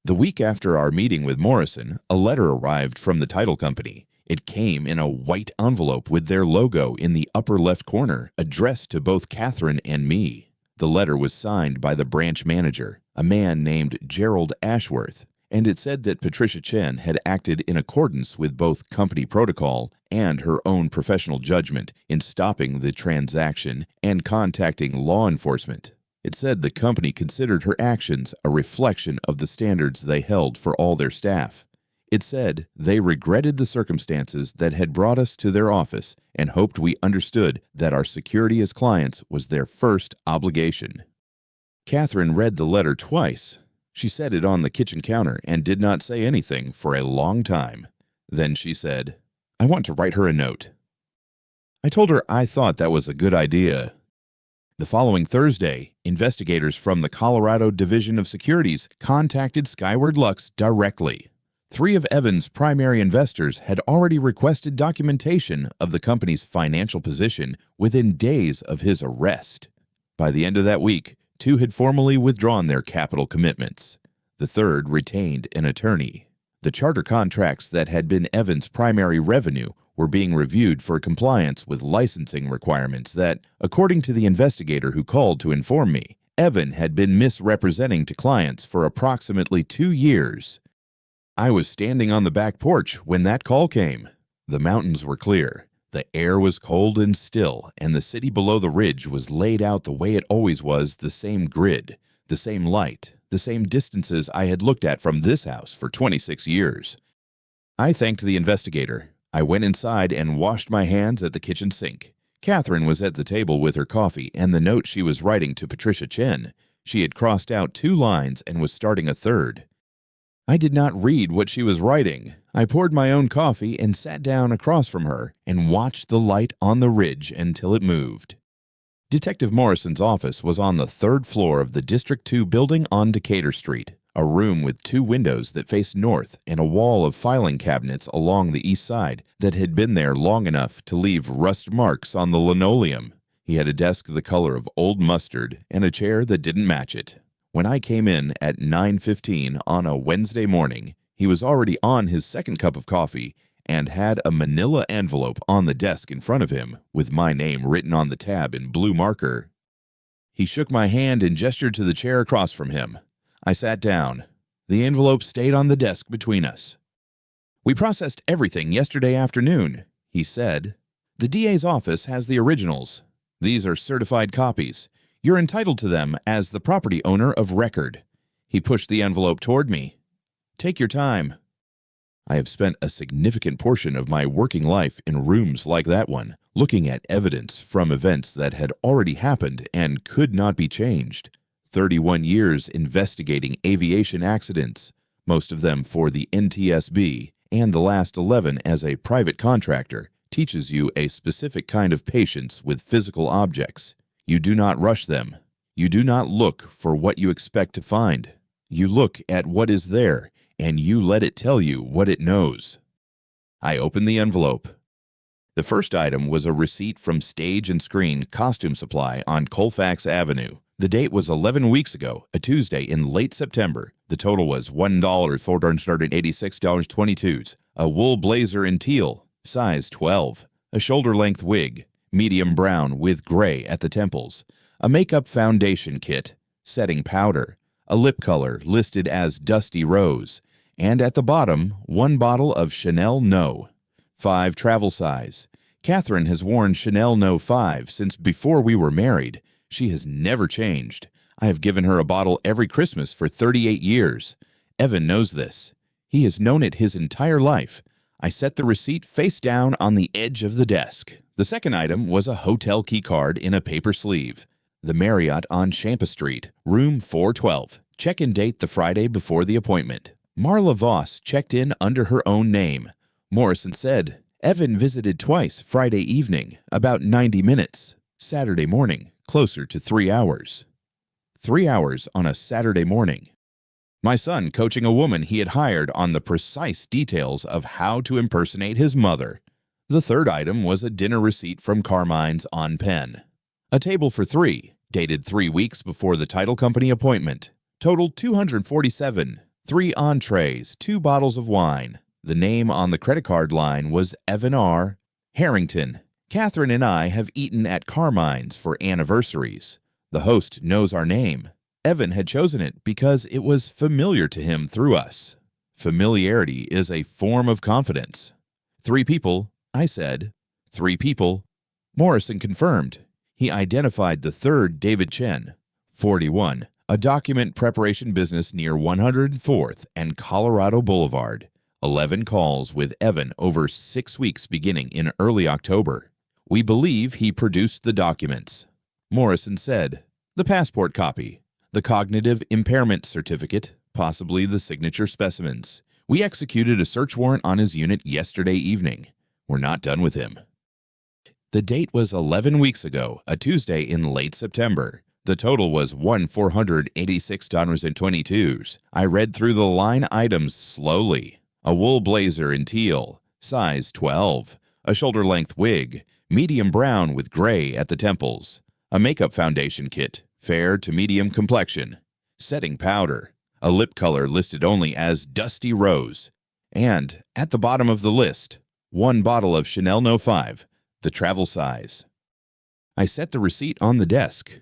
The week after our meeting with Morrison, a letter arrived from the title company. It came in a white envelope with their logo in the upper left corner, addressed to both Catherine and me. The letter was signed by the branch manager, a man named Gerald Ashworth, and it said that Patricia Chen had acted in accordance with both company protocol and her own professional judgment in stopping the transaction and contacting law enforcement. It said the company considered her actions a reflection of the standards they held for all their staff. It said they regretted the circumstances that had brought us to their office and hoped we understood that our security as clients was their first obligation. Catherine read the letter twice. She set it on the kitchen counter and did not say anything for a long time. Then she said, "I want to write her a note." I told her I thought that was a good idea. The following Thursday, investigators from the Colorado Division of Securities contacted Skyward Lux directly. 3 of Evan's primary investors had already requested documentation of the company's financial position within days of his arrest. By the end of that week, 2 had formally withdrawn their capital commitments. The 3rd retained an attorney. The charter contracts that had been Evan's primary revenue were being reviewed for compliance with licensing requirements that, according to the investigator who called to inform me, Evan had been misrepresenting to clients for approximately 2 years. I was standing on the back porch when that call came. The mountains were clear, the air was cold and still, and the city below the ridge was laid out the way it always was, the same grid, the same light, the same distances I had looked at from this house for 26 years. I thanked the investigator. I went inside and washed my hands at the kitchen sink. Catherine was at the table with her coffee and the note she was writing to Patricia Chen. She had crossed out 2 lines and was starting a 3rd. I did not read what she was writing. I poured my own coffee and sat down across from her and watched the light on the ridge until it moved. Detective Morrison's office was on the 3rd floor of the District 2 building on Decatur Street, a room with 2 windows that faced north and a wall of filing cabinets along the east side that had been there long enough to leave rust marks on the linoleum. He had a desk the color of old mustard and a chair that didn't match it. When I came in at 9:15 on a Wednesday morning, he was already on his 2nd cup of coffee and had a manila envelope on the desk in front of him with my name written on the tab in blue marker. He shook my hand and gestured to the chair across from him. I sat down. The envelope stayed on the desk between us. "We processed everything yesterday afternoon," he said. "The DA's office has the originals. These are certified copies. You're entitled to them as the property owner of record." He pushed the envelope toward me. "Take your time." I have spent a significant portion of my working life in rooms like that one, looking at evidence from events that had already happened and could not be changed. 31 years investigating aviation accidents, most of them for the NTSB, and the last 11 as a private contractor, teaches you a specific kind of patience with physical objects. You do not rush them. You do not look for what you expect to find. You look at what is there, and you let it tell you what it knows. I opened the envelope. The first item was a receipt from Stage and Screen Costume Supply on Colfax Avenue. The date was 11 weeks ago, a Tuesday in late September. The total was $1,486.22. A wool blazer in teal, size 12. A shoulder-length wig, medium brown with gray at the temples. A makeup foundation kit, setting powder. A lip color listed as Dusty Rose. And at the bottom, 1 bottle of Chanel No. 5 travel size. Catherine has worn Chanel No 5 since before we were married. She has never changed. I have given her a bottle every Christmas for 38 years. Evan knows this. He has known it his entire life. I set the receipt face down on the edge of the desk. The second item was a hotel key card in a paper sleeve. The Marriott on Champa Street, room 412. Check-in date the Friday before the appointment. Marla Voss checked in under her own name. Morrison said, "Evan visited twice Friday evening, about 90 minutes. Saturday morning, closer to 3 hours." 3 hours on a Saturday morning. My son coaching a woman he had hired on the precise details of how to impersonate his mother. The third item was a dinner receipt from Carmine's on Penn. A table for 3, dated 3 weeks before the title company appointment. Total $247. 3 entrees, 2 bottles of wine. The name on the credit card line was Evan R. Harrington. Catherine and I have eaten at Carmine's for anniversaries. The host knows our name. Evan had chosen it because it was familiar to him through us. Familiarity is a form of confidence. 3 people, I said. 3 people. Morrison confirmed. He identified the third David Chen, 41, a document preparation business near 104th and Colorado Boulevard. 11 calls with Evan over 6 weeks beginning in early October. We believe he produced the documents. Morrison said, the passport copy, the cognitive impairment certificate, possibly the signature specimens. We executed a search warrant on his unit yesterday evening. We're not done with him. The date was 11 weeks ago, a Tuesday in late September. The total was $1,486.22. I read through the line items slowly. A wool blazer in teal, size 12. A shoulder-length wig, medium brown with gray at the temples. A makeup foundation kit, fair to medium complexion. Setting powder. A lip color listed only as Dusty Rose. And, at the bottom of the list, one bottle of Chanel No. 5, the travel size. I set the receipt on the desk.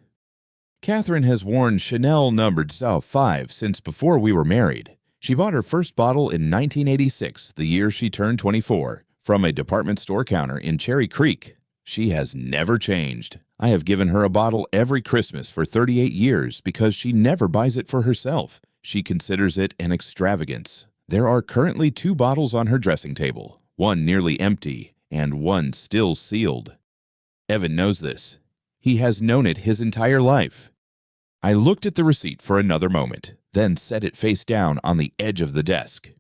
Catherine has worn Chanel numbered 5 since before we were married. She bought her first bottle in 1986, the year she turned 24, from a department store counter in Cherry Creek. She has never changed. I have given her a bottle every Christmas for 38 years because she never buys it for herself. She considers it an extravagance. There are currently 2 bottles on her dressing table, one nearly empty and one still sealed. Evan knows this. He has known it his entire life. I looked at the receipt for another moment, then set it face down on the edge of the desk.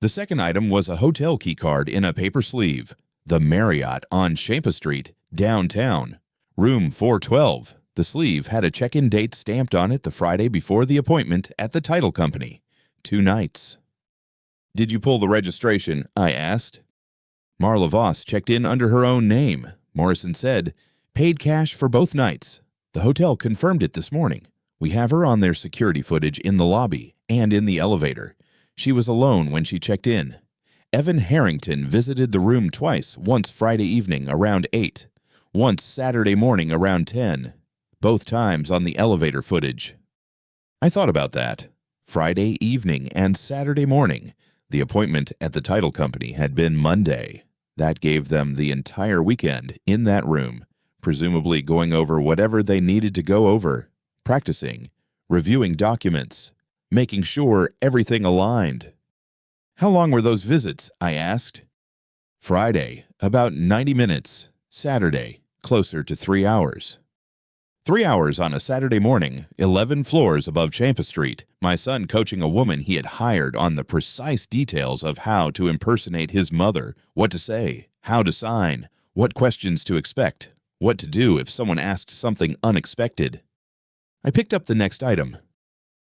The second item was a hotel key card in a paper sleeve. The Marriott on Champa Street, downtown. Room 412. The sleeve had a check-in date stamped on it the Friday before the appointment at the title company. 2 nights. "Did you pull the registration?" I asked. Marla Voss checked in under her own name. Morrison said, "Paid cash for both nights. The hotel confirmed it this morning. We have her on their security footage in the lobby and in the elevator. She was alone when she checked in. Evan Harrington visited the room twice, once Friday evening around 8, once Saturday morning around 10, both times on the elevator footage." I thought about that. Friday evening and Saturday morning. The appointment at the title company had been Monday. That gave them the entire weekend in that room, presumably going over whatever they needed to go over, practicing, reviewing documents, making sure everything aligned. "How long were those visits?" I asked. Friday, about 90 minutes. Saturday, closer to 3 hours. 3 hours on a Saturday morning, 11 floors above Champa Street, my son coaching a woman he had hired on the precise details of how to impersonate his mother, what to say, how to sign, what questions to expect, what to do if someone asked something unexpected. I picked up the next item.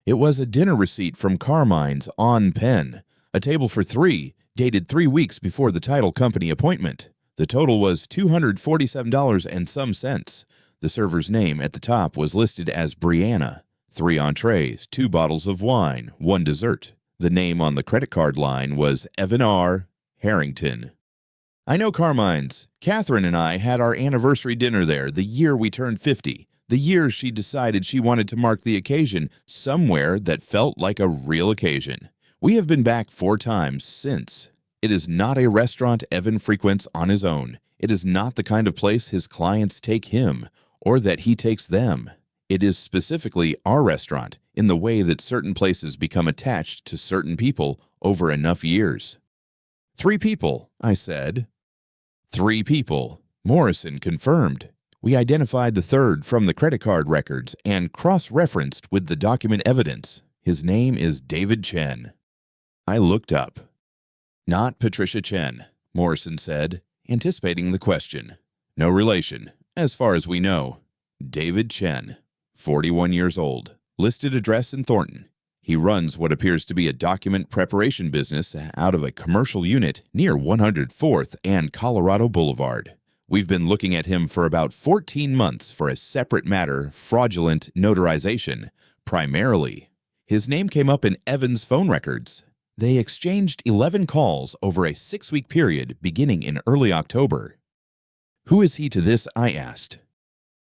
It was a dinner receipt from Carmine's on Penn, a table for 3, dated 3 weeks before the title company appointment. The total was $247 and some cents. The server's name at the top was listed as Brianna. 3 entrees, 2 bottles of wine, 1 dessert. The name on the credit card line was Evan R. Harrington. "I know Carmine's. Catherine and I had our anniversary dinner there the year we turned 50. The year she decided she wanted to mark the occasion somewhere that felt like a real occasion. We have been back 4 times since. It is not a restaurant Evan frequents on his own. It is not the kind of place his clients take him, or that he takes them. It is specifically our restaurant in the way that certain places become attached to certain people over enough years." 3 people, I said. 3 people. Morrison confirmed. We identified the third from the credit card records and cross-referenced with the document evidence. His name is David Chen. I looked up. "Not Patricia Chen," Morrison said, anticipating the question. "No relation, as far as we know. David Chen, 41 years old, listed address in Thornton. He runs what appears to be a document preparation business out of a commercial unit near 104th and Colorado Boulevard. We've been looking at him for about 14 months for a separate matter, fraudulent notarization, primarily. His name came up in Evan's phone records. They exchanged 11 calls over a 6-week period beginning in early October. "Who is he to this?" I asked.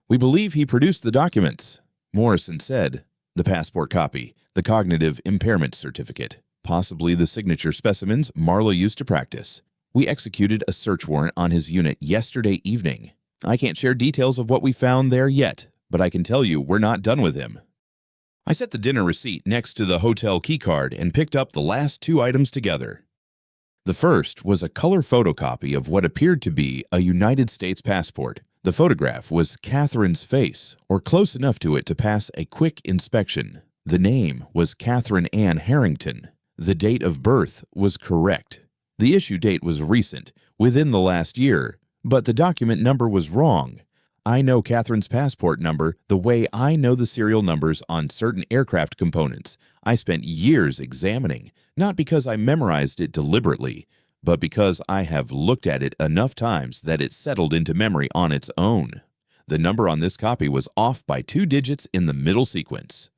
"We believe he produced the documents," Morrison said. "The passport copy, the cognitive impairment certificate, possibly the signature specimens Marla used to practice. We executed a search warrant on his unit yesterday evening. I can't share details of what we found there yet, but I can tell you we're not done with him." I set the dinner receipt next to the hotel keycard and picked up the last 2 items together. The first was a color photocopy of what appeared to be a United States passport. The photograph was Catherine's face, or close enough to it to pass a quick inspection. The name was Catherine Ann Harrington. The date of birth was correct. The issue date was recent, within the last year, But the document number was wrong. I know Catherine's passport number the way I know the serial numbers on certain aircraft components. I spent years examining, not because I memorized it deliberately, but because I have looked at it enough times that it settled into memory on its own. The number on this copy was off by 2 digits in the middle sequence.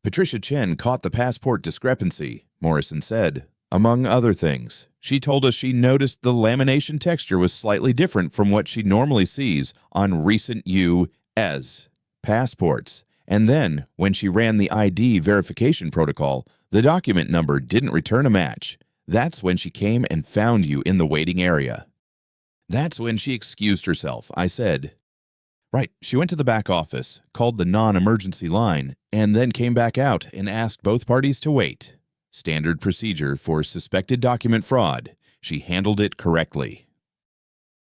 Patricia Chen caught the passport discrepancy, Morrison said. Among other things, she told us she noticed the lamination texture was slightly different from what she normally sees on recent U.S. passports. And then, when she ran the ID verification protocol, the document number didn't return a match. That's when she came and found you in the waiting area. That's when she excused herself, I said. Right, she went to the back office, called the non-emergency line, and then came back out and asked both parties to wait. Standard procedure for suspected document fraud. She handled it correctly.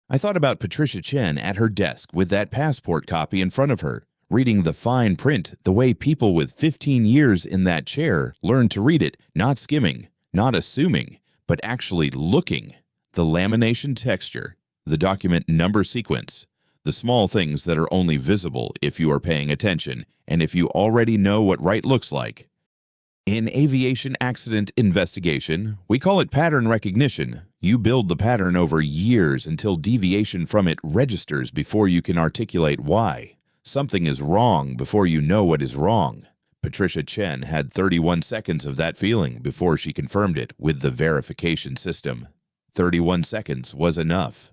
I thought about Patricia Chen at her desk with that passport copy in front of her, reading the fine print the way people with 15 years in that chair learn to read it, not skimming, not assuming, but actually looking. The lamination texture, the document number sequence, the small things that are only visible if you are paying attention and if you already know what right looks like. In aviation accident investigation, we call it pattern recognition. You build the pattern over years until deviation from it registers before you can articulate why. Something is wrong before you know what is wrong. Patricia Chen had 31 seconds of that feeling before she confirmed it with the verification system. 31 seconds was enough.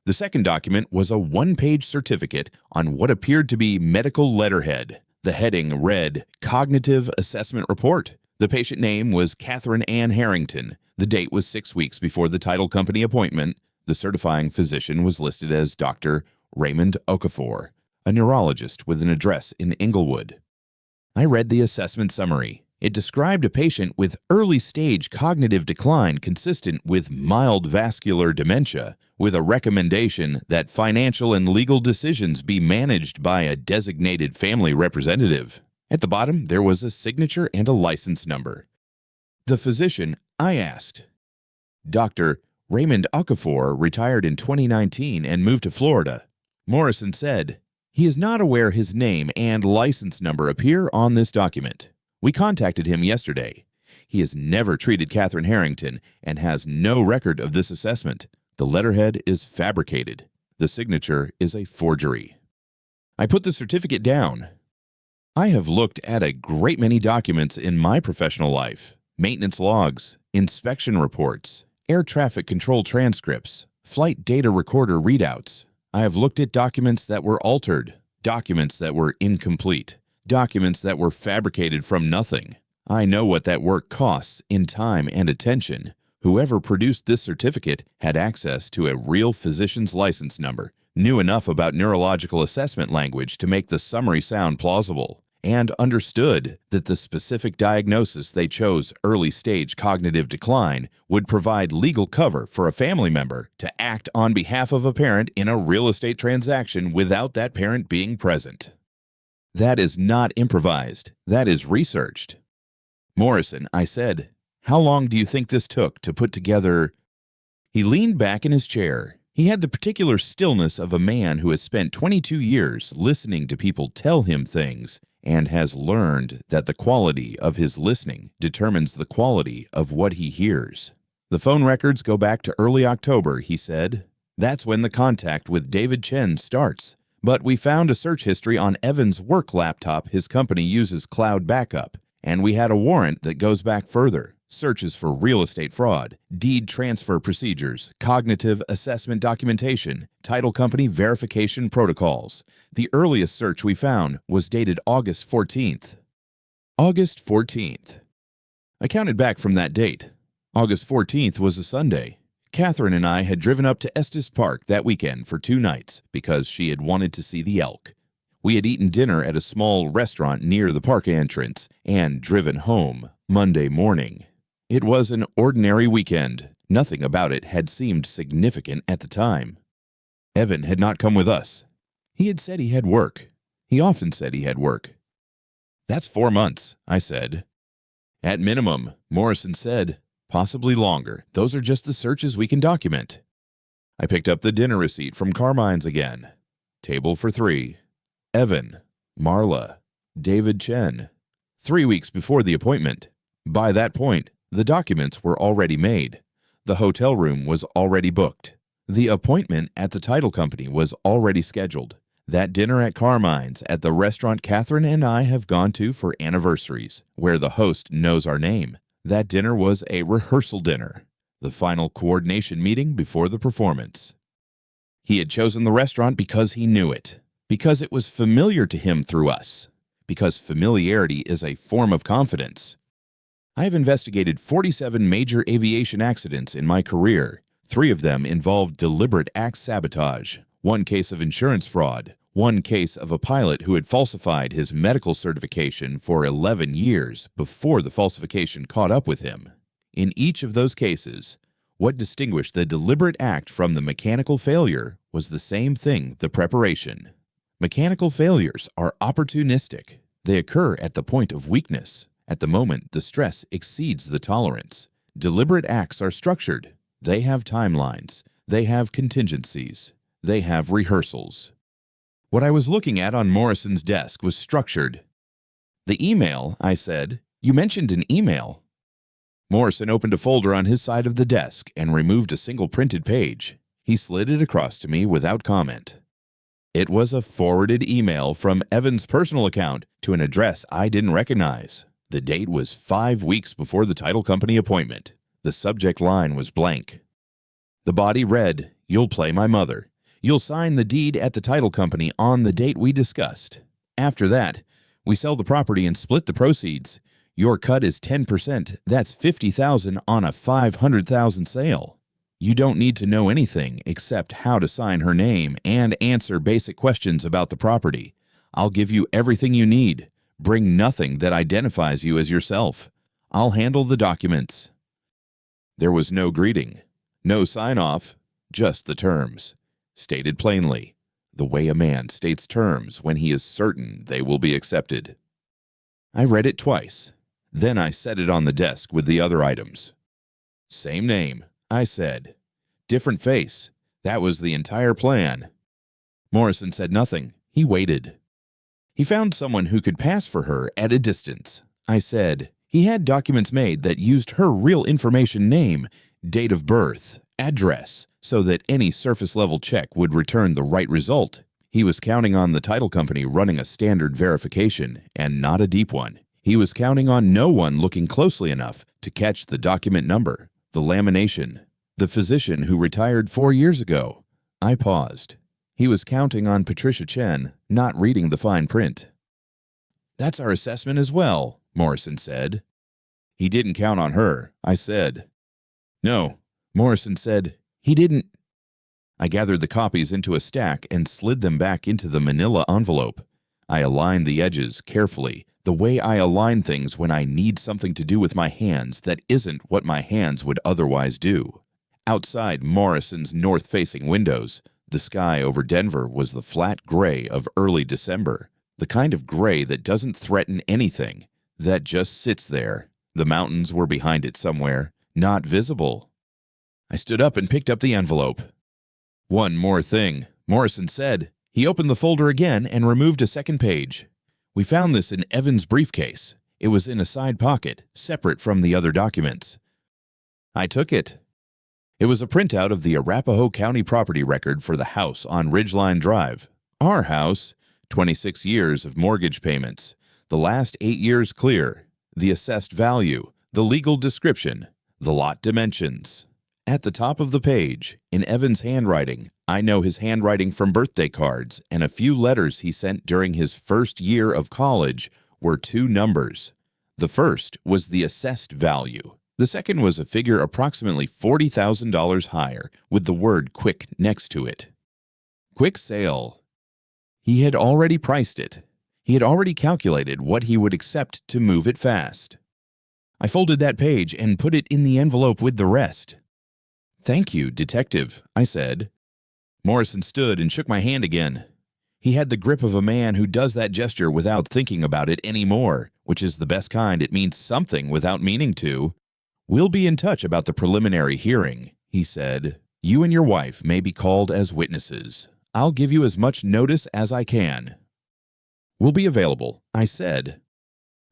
The second document was a one-page certificate on what appeared to be medical letterhead. The heading read, Cognitive Assessment Report. The patient name was Catherine Ann Harrington. The date was 6 weeks before the title company appointment. The certifying physician was listed as Dr. Raymond Okafor, a neurologist with an address in Inglewood. I read the assessment summary. It described a patient with early-stage cognitive decline consistent with mild vascular dementia, with a recommendation that financial and legal decisions be managed by a designated family representative. At the bottom, there was a signature and a license number. The physician, I asked. Dr. Raymond Okafor retired in 2019 and moved to Florida. Morrison said, he is not aware his name and license number appear on this document. We contacted him yesterday. He has never treated Catherine Harrington and has no record of this assessment. The letterhead is fabricated. The signature is a forgery. I put the certificate down. I have looked at a great many documents in my professional life. Maintenance logs, inspection reports, air traffic control transcripts, flight data recorder readouts. I have looked at documents that were altered, documents that were incomplete, documents that were fabricated from nothing. I know what that work costs in time and attention. Whoever produced this certificate had access to a real physician's license number, knew enough about neurological assessment language to make the summary sound plausible, and understood that the specific diagnosis they chose, early-stage cognitive decline, would provide legal cover for a family member to act on behalf of a parent in a real estate transaction without that parent being present. That is not improvised. That is researched. Morrison, I said, how long do you think this took to put together? He leaned back in his chair. He had the particular stillness of a man who has spent 22 years listening to people tell him things and has learned that the quality of his listening determines the quality of what he hears. The phone records go back to early October, he said. That's when the contact with David Chen starts. But we found a search history on Evan's work laptop his company uses cloud backup, and we had a warrant that goes back further. Searches for real estate fraud, deed transfer procedures, cognitive assessment documentation, title company verification protocols. The earliest search we found was dated August 14th. August 14th. I counted back from that date. August 14th was a Sunday. Catherine and I had driven up to Estes Park that weekend for 2 nights because she had wanted to see the elk. We had eaten dinner at a small restaurant near the park entrance and driven home Monday morning. It was an ordinary weekend. Nothing about it had seemed significant at the time. Evan had not come with us. He had said he had work. He often said he had work. That's 4 months, I said. At minimum, Morrison said. Possibly longer. Those are just the searches we can document. I picked up the dinner receipt from Carmine's again. Table for 3. Evan, Marla, David Chen. 3 weeks before the appointment. By that point, the documents were already made. The hotel room was already booked. The appointment at the title company was already scheduled. That dinner at Carmine's at the restaurant Catherine and I have gone to for anniversaries, where the host knows our name. That dinner was a rehearsal dinner, the final coordination meeting before the performance. He had chosen the restaurant because he knew it, because it was familiar to him through us, because familiarity is a form of confidence. I have investigated 47 major aviation accidents in my career. 3 of them involved deliberate act sabotage, 1 case of insurance fraud, 1 case of a pilot who had falsified his medical certification for 11 years before the falsification caught up with him. In each of those cases, what distinguished the deliberate act from the mechanical failure was the same thing, the preparation. Mechanical failures are opportunistic. They occur at the point of weakness, at the moment the stress exceeds the tolerance. Deliberate acts are structured. They have timelines. They have contingencies. They have rehearsals. What I was looking at on Morrison's desk was structured. "The email," I said. "You mentioned an email." Morrison opened a folder on his side of the desk and removed a single printed page. He slid it across to me without comment. It was a forwarded email from Evan's personal account to an address I didn't recognize. The date was 5 weeks before the title company appointment. The subject line was blank. The body read, "You'll play my mother. You'll sign the deed at the title company on the date we discussed. After that, we sell the property and split the proceeds. Your cut is 10%. That's $50,000 on a $500,000 sale. You don't need to know anything except how to sign her name and answer basic questions about the property. I'll give you everything you need. Bring nothing that identifies you as yourself. I'll handle the documents." There was no greeting, no sign-off, just the terms, stated plainly, the way a man states terms when he is certain they will be accepted. I read it twice. Then I set it on the desk with the other items. "Same name," I said. "Different face. That was the entire plan." Morrison said nothing. He waited. He found someone who could pass for her at a distance. I said, he had documents made that used her real information, name, date of birth, address, so that any surface-level check would return the right result. He was counting on the title company running a standard verification, and not a deep one. He was counting on no one looking closely enough to catch the document number, the lamination, the physician who retired 4 years ago. I paused. He was counting on Patricia Chen, not reading the fine print. "That's our assessment as well," Morrison said. "He didn't count on her," I said. "No," Morrison said. "He didn't." I gathered the copies into a stack and slid them back into the manila envelope. I aligned the edges carefully, the way I align things when I need something to do with my hands that isn't what my hands would otherwise do. Outside Morrison's north-facing windows, the sky over Denver was the flat gray of early December, the kind of gray that doesn't threaten anything, that just sits there. The mountains were behind it somewhere, not visible. I stood up and picked up the envelope. "One more thing," Morrison said. He opened the folder again and removed a second page. "We found this in Evan's briefcase. It was in a side pocket, separate from the other documents." I took it. It was a printout of the Arapahoe County property record for the house on Ridgeline Drive. Our house, 26 years of mortgage payments, the last 8 years clear, the assessed value, the legal description, the lot dimensions. At the top of the page, in Evan's handwriting, I know his handwriting from birthday cards, and a few letters he sent during his first year of college were 2 numbers. The first was the assessed value. The second was a figure approximately $40,000 higher, with the word quick next to it. Quick sale. He had already priced it. He had already calculated what he would accept to move it fast. I folded that page and put it in the envelope with the rest. "Thank you, detective," I said. Morrison stood and shook my hand again. He had the grip of a man who does that gesture without thinking about it anymore, which is the best kind. It means something without meaning to. "We'll be in touch about the preliminary hearing," he said. You and your wife may be called as witnesses. I'll give you as much notice as I can. Will be available, I said.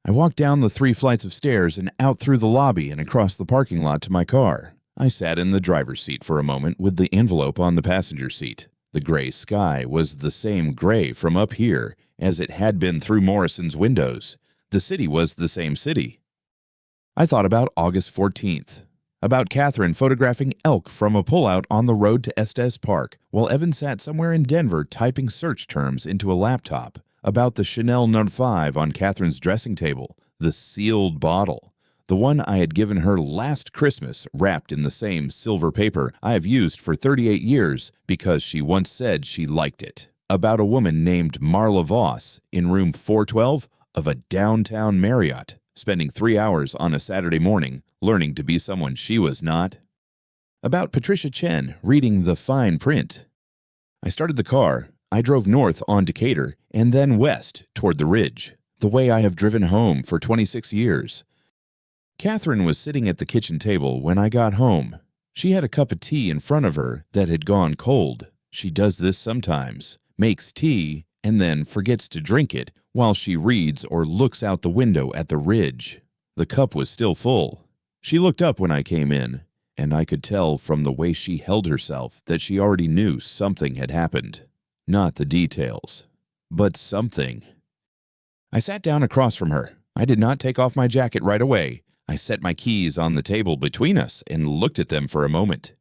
I walked down the 3 flights of stairs and out through the lobby and across the parking lot to my car. I sat in the driver's seat for a moment with the envelope on the passenger seat. The gray sky was the same gray from up here as it had been through Morrison's windows. The city was the same city. I thought about August 14th, about Catherine photographing elk from a pullout on the road to Estes Park while Evan sat somewhere in Denver typing search terms into a laptop, about the Chanel No. 5 on Catherine's dressing table, the sealed bottle, the one I had given her last Christmas wrapped in the same silver paper I have used for 38 years because she once said she liked it, about a woman named Marla Voss in room 412 of a downtown Marriott, spending 3 hours on a Saturday morning learning to be someone she was not, about Patricia Chen reading the fine print. I started the car. I drove north on Decatur and then west toward the ridge, the way I have driven home for 26 years. Catherine was sitting at the kitchen table when I got home. She had a cup of tea in front of her that had gone cold. She does this sometimes, makes tea and then forgets to drink it while she reads or looks out the window at the ridge. The cup was still full. She looked up when I came in, and I could tell from the way she held herself that she already knew something had happened. Not the details, but something. I sat down across from her. I did not take off my jacket right away. I set my keys on the table between us and looked at them for a moment.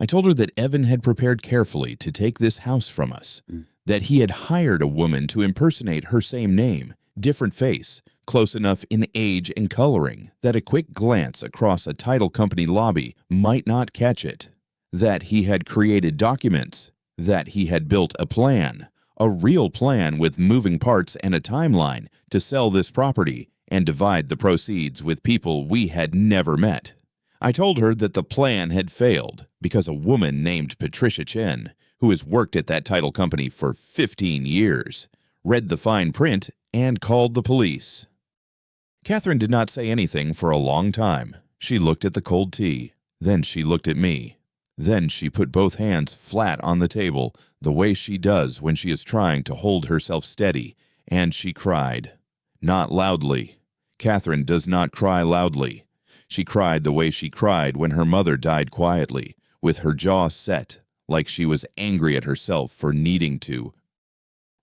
I told her that Evan had prepared carefully to take this house from us, that he had hired a woman to impersonate her same name, different face, close enough in age and coloring that a quick glance across a title company lobby might not catch it, that he had created documents, that he had built a plan, a real plan with moving parts and a timeline to sell this property and divide the proceeds with people we had never met. I told her that the plan had failed because a woman named Patricia Chen, who has worked at that title company for 15 years, read the fine print and called the police. Catherine did not say anything for a long time. She looked at the cold tea. Then she looked at me. Then she put both hands flat on the table, the way she does when she is trying to hold herself steady, and she cried. Not loudly. Catherine does not cry loudly. She cried the way she cried when her mother died quietly, with her jaw set, like she was angry at herself for needing to.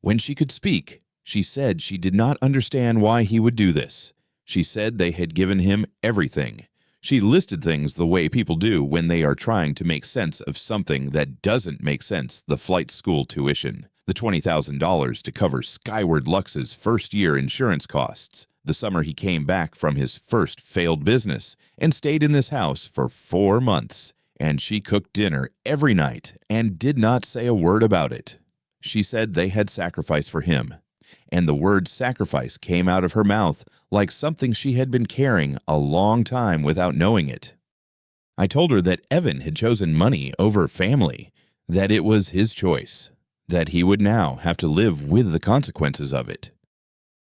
When she could speak, she said she did not understand why he would do this. She said they had given him everything. She listed things the way people do when they are trying to make sense of something that doesn't make sense: the flight school tuition, the $20,000 to cover Skyward Lux's first-year insurance costs, the summer he came back from his first failed business and stayed in this house for 4 months, and she cooked dinner every night and did not say a word about it. She said they had sacrificed for him, and the word sacrifice came out of her mouth like something she had been carrying a long time without knowing it. I told her that Evan had chosen money over family, that it was his choice, that he would now have to live with the consequences of it.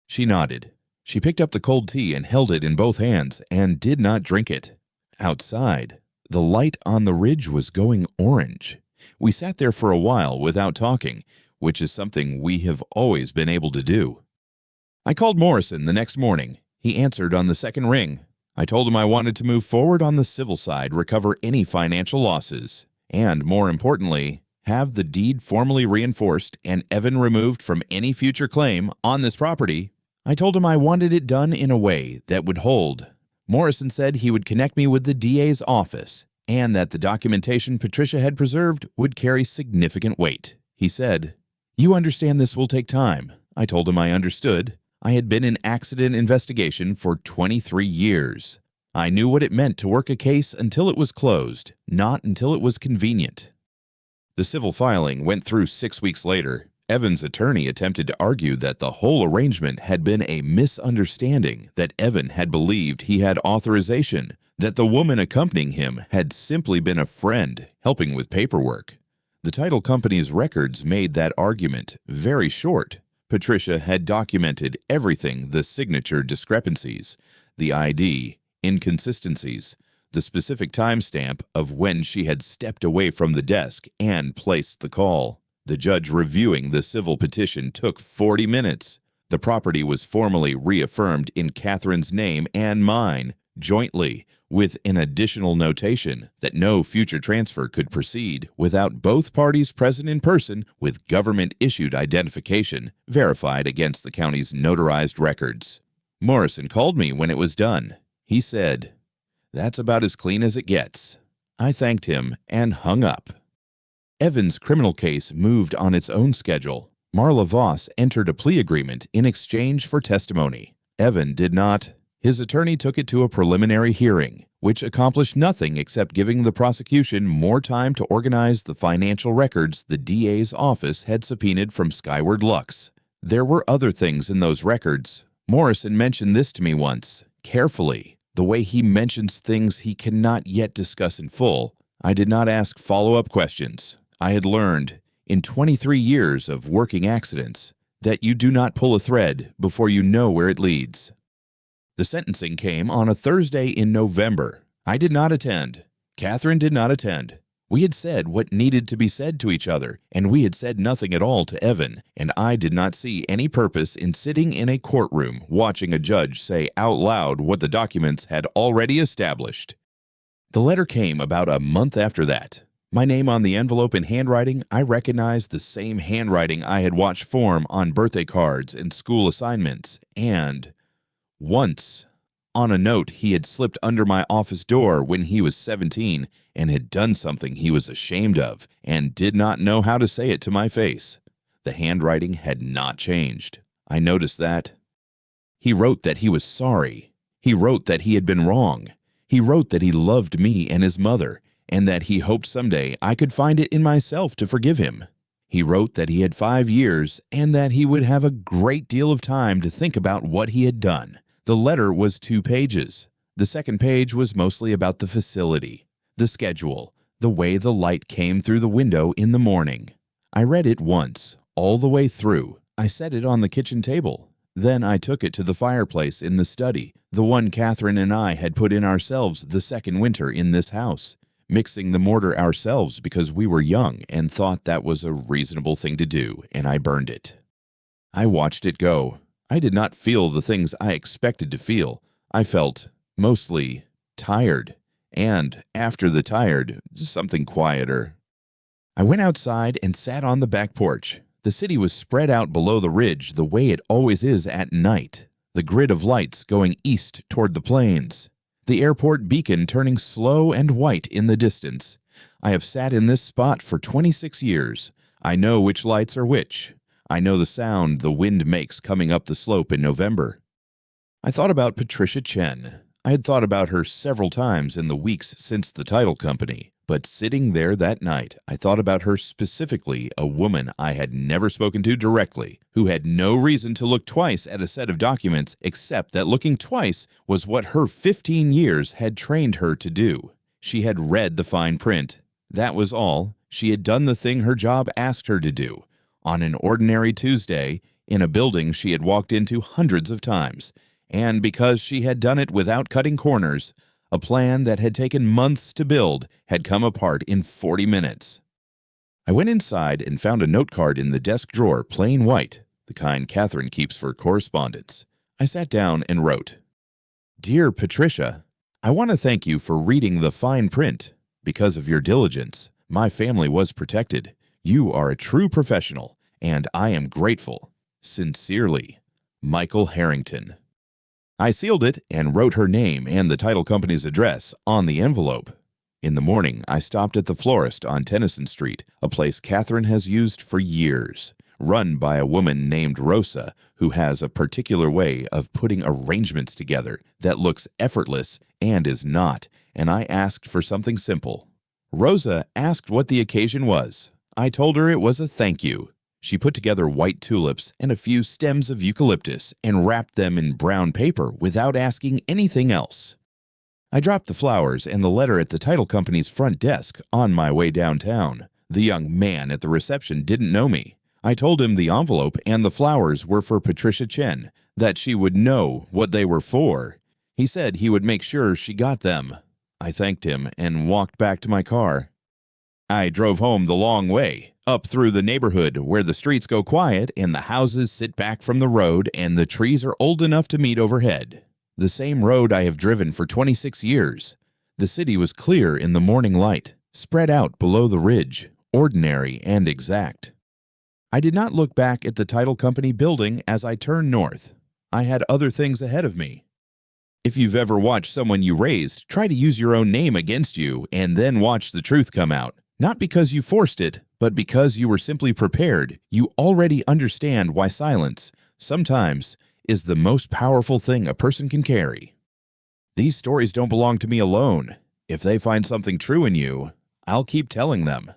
She nodded. She picked up the cold tea and held it in both hands and did not drink it. Outside, the light on the ridge was going orange. We sat there for a while without talking, which is something we have always been able to do. I called Morrison the next morning. He answered on the second ring. I told him I wanted to move forward on the civil side, recover any financial losses, and, more importantly, have the deed formally reinforced and Evan removed from any future claim on this property. I told him I wanted it done in a way that would hold. Morrison said he would connect me with the DA's office and that the documentation Patricia had preserved would carry significant weight. He said, "You understand this will take time." I told him I understood. I had been in accident investigation for 23 years. I knew what it meant to work a case until it was closed, not until it was convenient. The civil filing went through 6 weeks later. Evan's attorney attempted to argue that the whole arrangement had been a misunderstanding, that Evan had believed he had authorization, that the woman accompanying him had simply been a friend helping with paperwork. The title company's records made that argument very short. Patricia had documented everything: the signature discrepancies, the ID inconsistencies, the specific timestamp of when she had stepped away from the desk and placed the call. The judge reviewing the civil petition took 40 minutes. The property was formally reaffirmed in Catherine's name and mine, jointly, with an additional notation that no future transfer could proceed without both parties present in person with government-issued identification verified against the county's notarized records. Morrison called me when it was done. He said, "That's about as clean as it gets." I thanked him and hung up. Evan's criminal case moved on its own schedule. Marla Voss entered a plea agreement in exchange for testimony. Evan did not. His attorney took it to a preliminary hearing, which accomplished nothing except giving the prosecution more time to organize the financial records the DA's office had subpoenaed from Skyward Lux. There were other things in those records. Morrison mentioned this to me once, carefully, the way he mentions things he cannot yet discuss in full. I did not ask follow-up questions. I had learned, in 23 years of working accidents, that you do not pull a thread before you know where it leads. The sentencing came on a Thursday in November. I did not attend. Catherine did not attend. We had said what needed to be said to each other, and we had said nothing at all to Evan, and I did not see any purpose in sitting in a courtroom watching a judge say out loud what the documents had already established. The letter came about a month after that. My name on the envelope in handwriting, I recognized the same handwriting I had watched form on birthday cards and school assignments, and once, on a note he had slipped under my office door when he was 17 and had done something he was ashamed of and did not know how to say it to my face. The handwriting had not changed. I noticed that. He wrote that he was sorry. He wrote that he had been wrong. He wrote that he loved me and his mother, and that he hoped someday I could find it in myself to forgive him. He wrote that he had 5 years and that he would have a great deal of time to think about what he had done. The letter was 2 pages. The second page was mostly about the facility, the schedule, the way the light came through the window in the morning. I read it once, all the way through. I set it on the kitchen table. Then I took it to the fireplace in the study, the one Catherine and I had put in ourselves the second winter in this house, mixing the mortar ourselves because we were young and thought that was a reasonable thing to do, and I burned it. I watched it go. I did not feel the things I expected to feel. I felt, mostly, tired, and, after the tired, something quieter. I went outside and sat on the back porch. The city was spread out below the ridge the way it always is at night, the grid of lights going east toward the plains, the airport beacon turning slow and white in the distance. I have sat in this spot for 26 years. I know which lights are which. I know the sound the wind makes coming up the slope in November. I thought about Patricia Chen. I had thought about her several times in the weeks since the title company, but sitting there that night, I thought about her specifically, a woman I had never spoken to directly, who had no reason to look twice at a set of documents except that looking twice was what her 15 years had trained her to do. She had read the fine print. That was all. She had done the thing her job asked her to do. On an ordinary Tuesday, in a building she had walked into hundreds of times, and because she had done it without cutting corners, a plan that had taken months to build had come apart in 40 minutes. I went inside and found a note card in the desk drawer, plain white, the kind Catherine keeps for correspondence. I sat down and wrote, "Dear Patricia, I want to thank you for reading the fine print. Because of your diligence, my family was protected. You are a true professional, and I am grateful. Sincerely, Michael Harrington." I sealed it and wrote her name and the title company's address on the envelope. In the morning, I stopped at the florist on Tennyson Street, a place Catherine has used for years, run by a woman named Rosa, who has a particular way of putting arrangements together that looks effortless and is not, and I asked for something simple. Rosa asked what the occasion was. I told her it was a thank you. She put together white tulips and a few stems of eucalyptus and wrapped them in brown paper without asking anything else. I dropped the flowers and the letter at the title company's front desk on my way downtown. The young man at the reception didn't know me. I told him the envelope and the flowers were for Patricia Chen, that she would know what they were for. He said he would make sure she got them. I thanked him and walked back to my car. I drove home the long way, up through the neighborhood where the streets go quiet and the houses sit back from the road and the trees are old enough to meet overhead. The same road I have driven for 26 years. The city was clear in the morning light, spread out below the ridge, ordinary and exact. I did not look back at the title company building as I turned north. I had other things ahead of me. If you've ever watched someone you raised try to use your own name against you and then watch the truth come out, not because you forced it, but because you were simply prepared, you already understand why silence, sometimes, is the most powerful thing a person can carry. These stories don't belong to me alone. If they find something true in you, I'll keep telling them.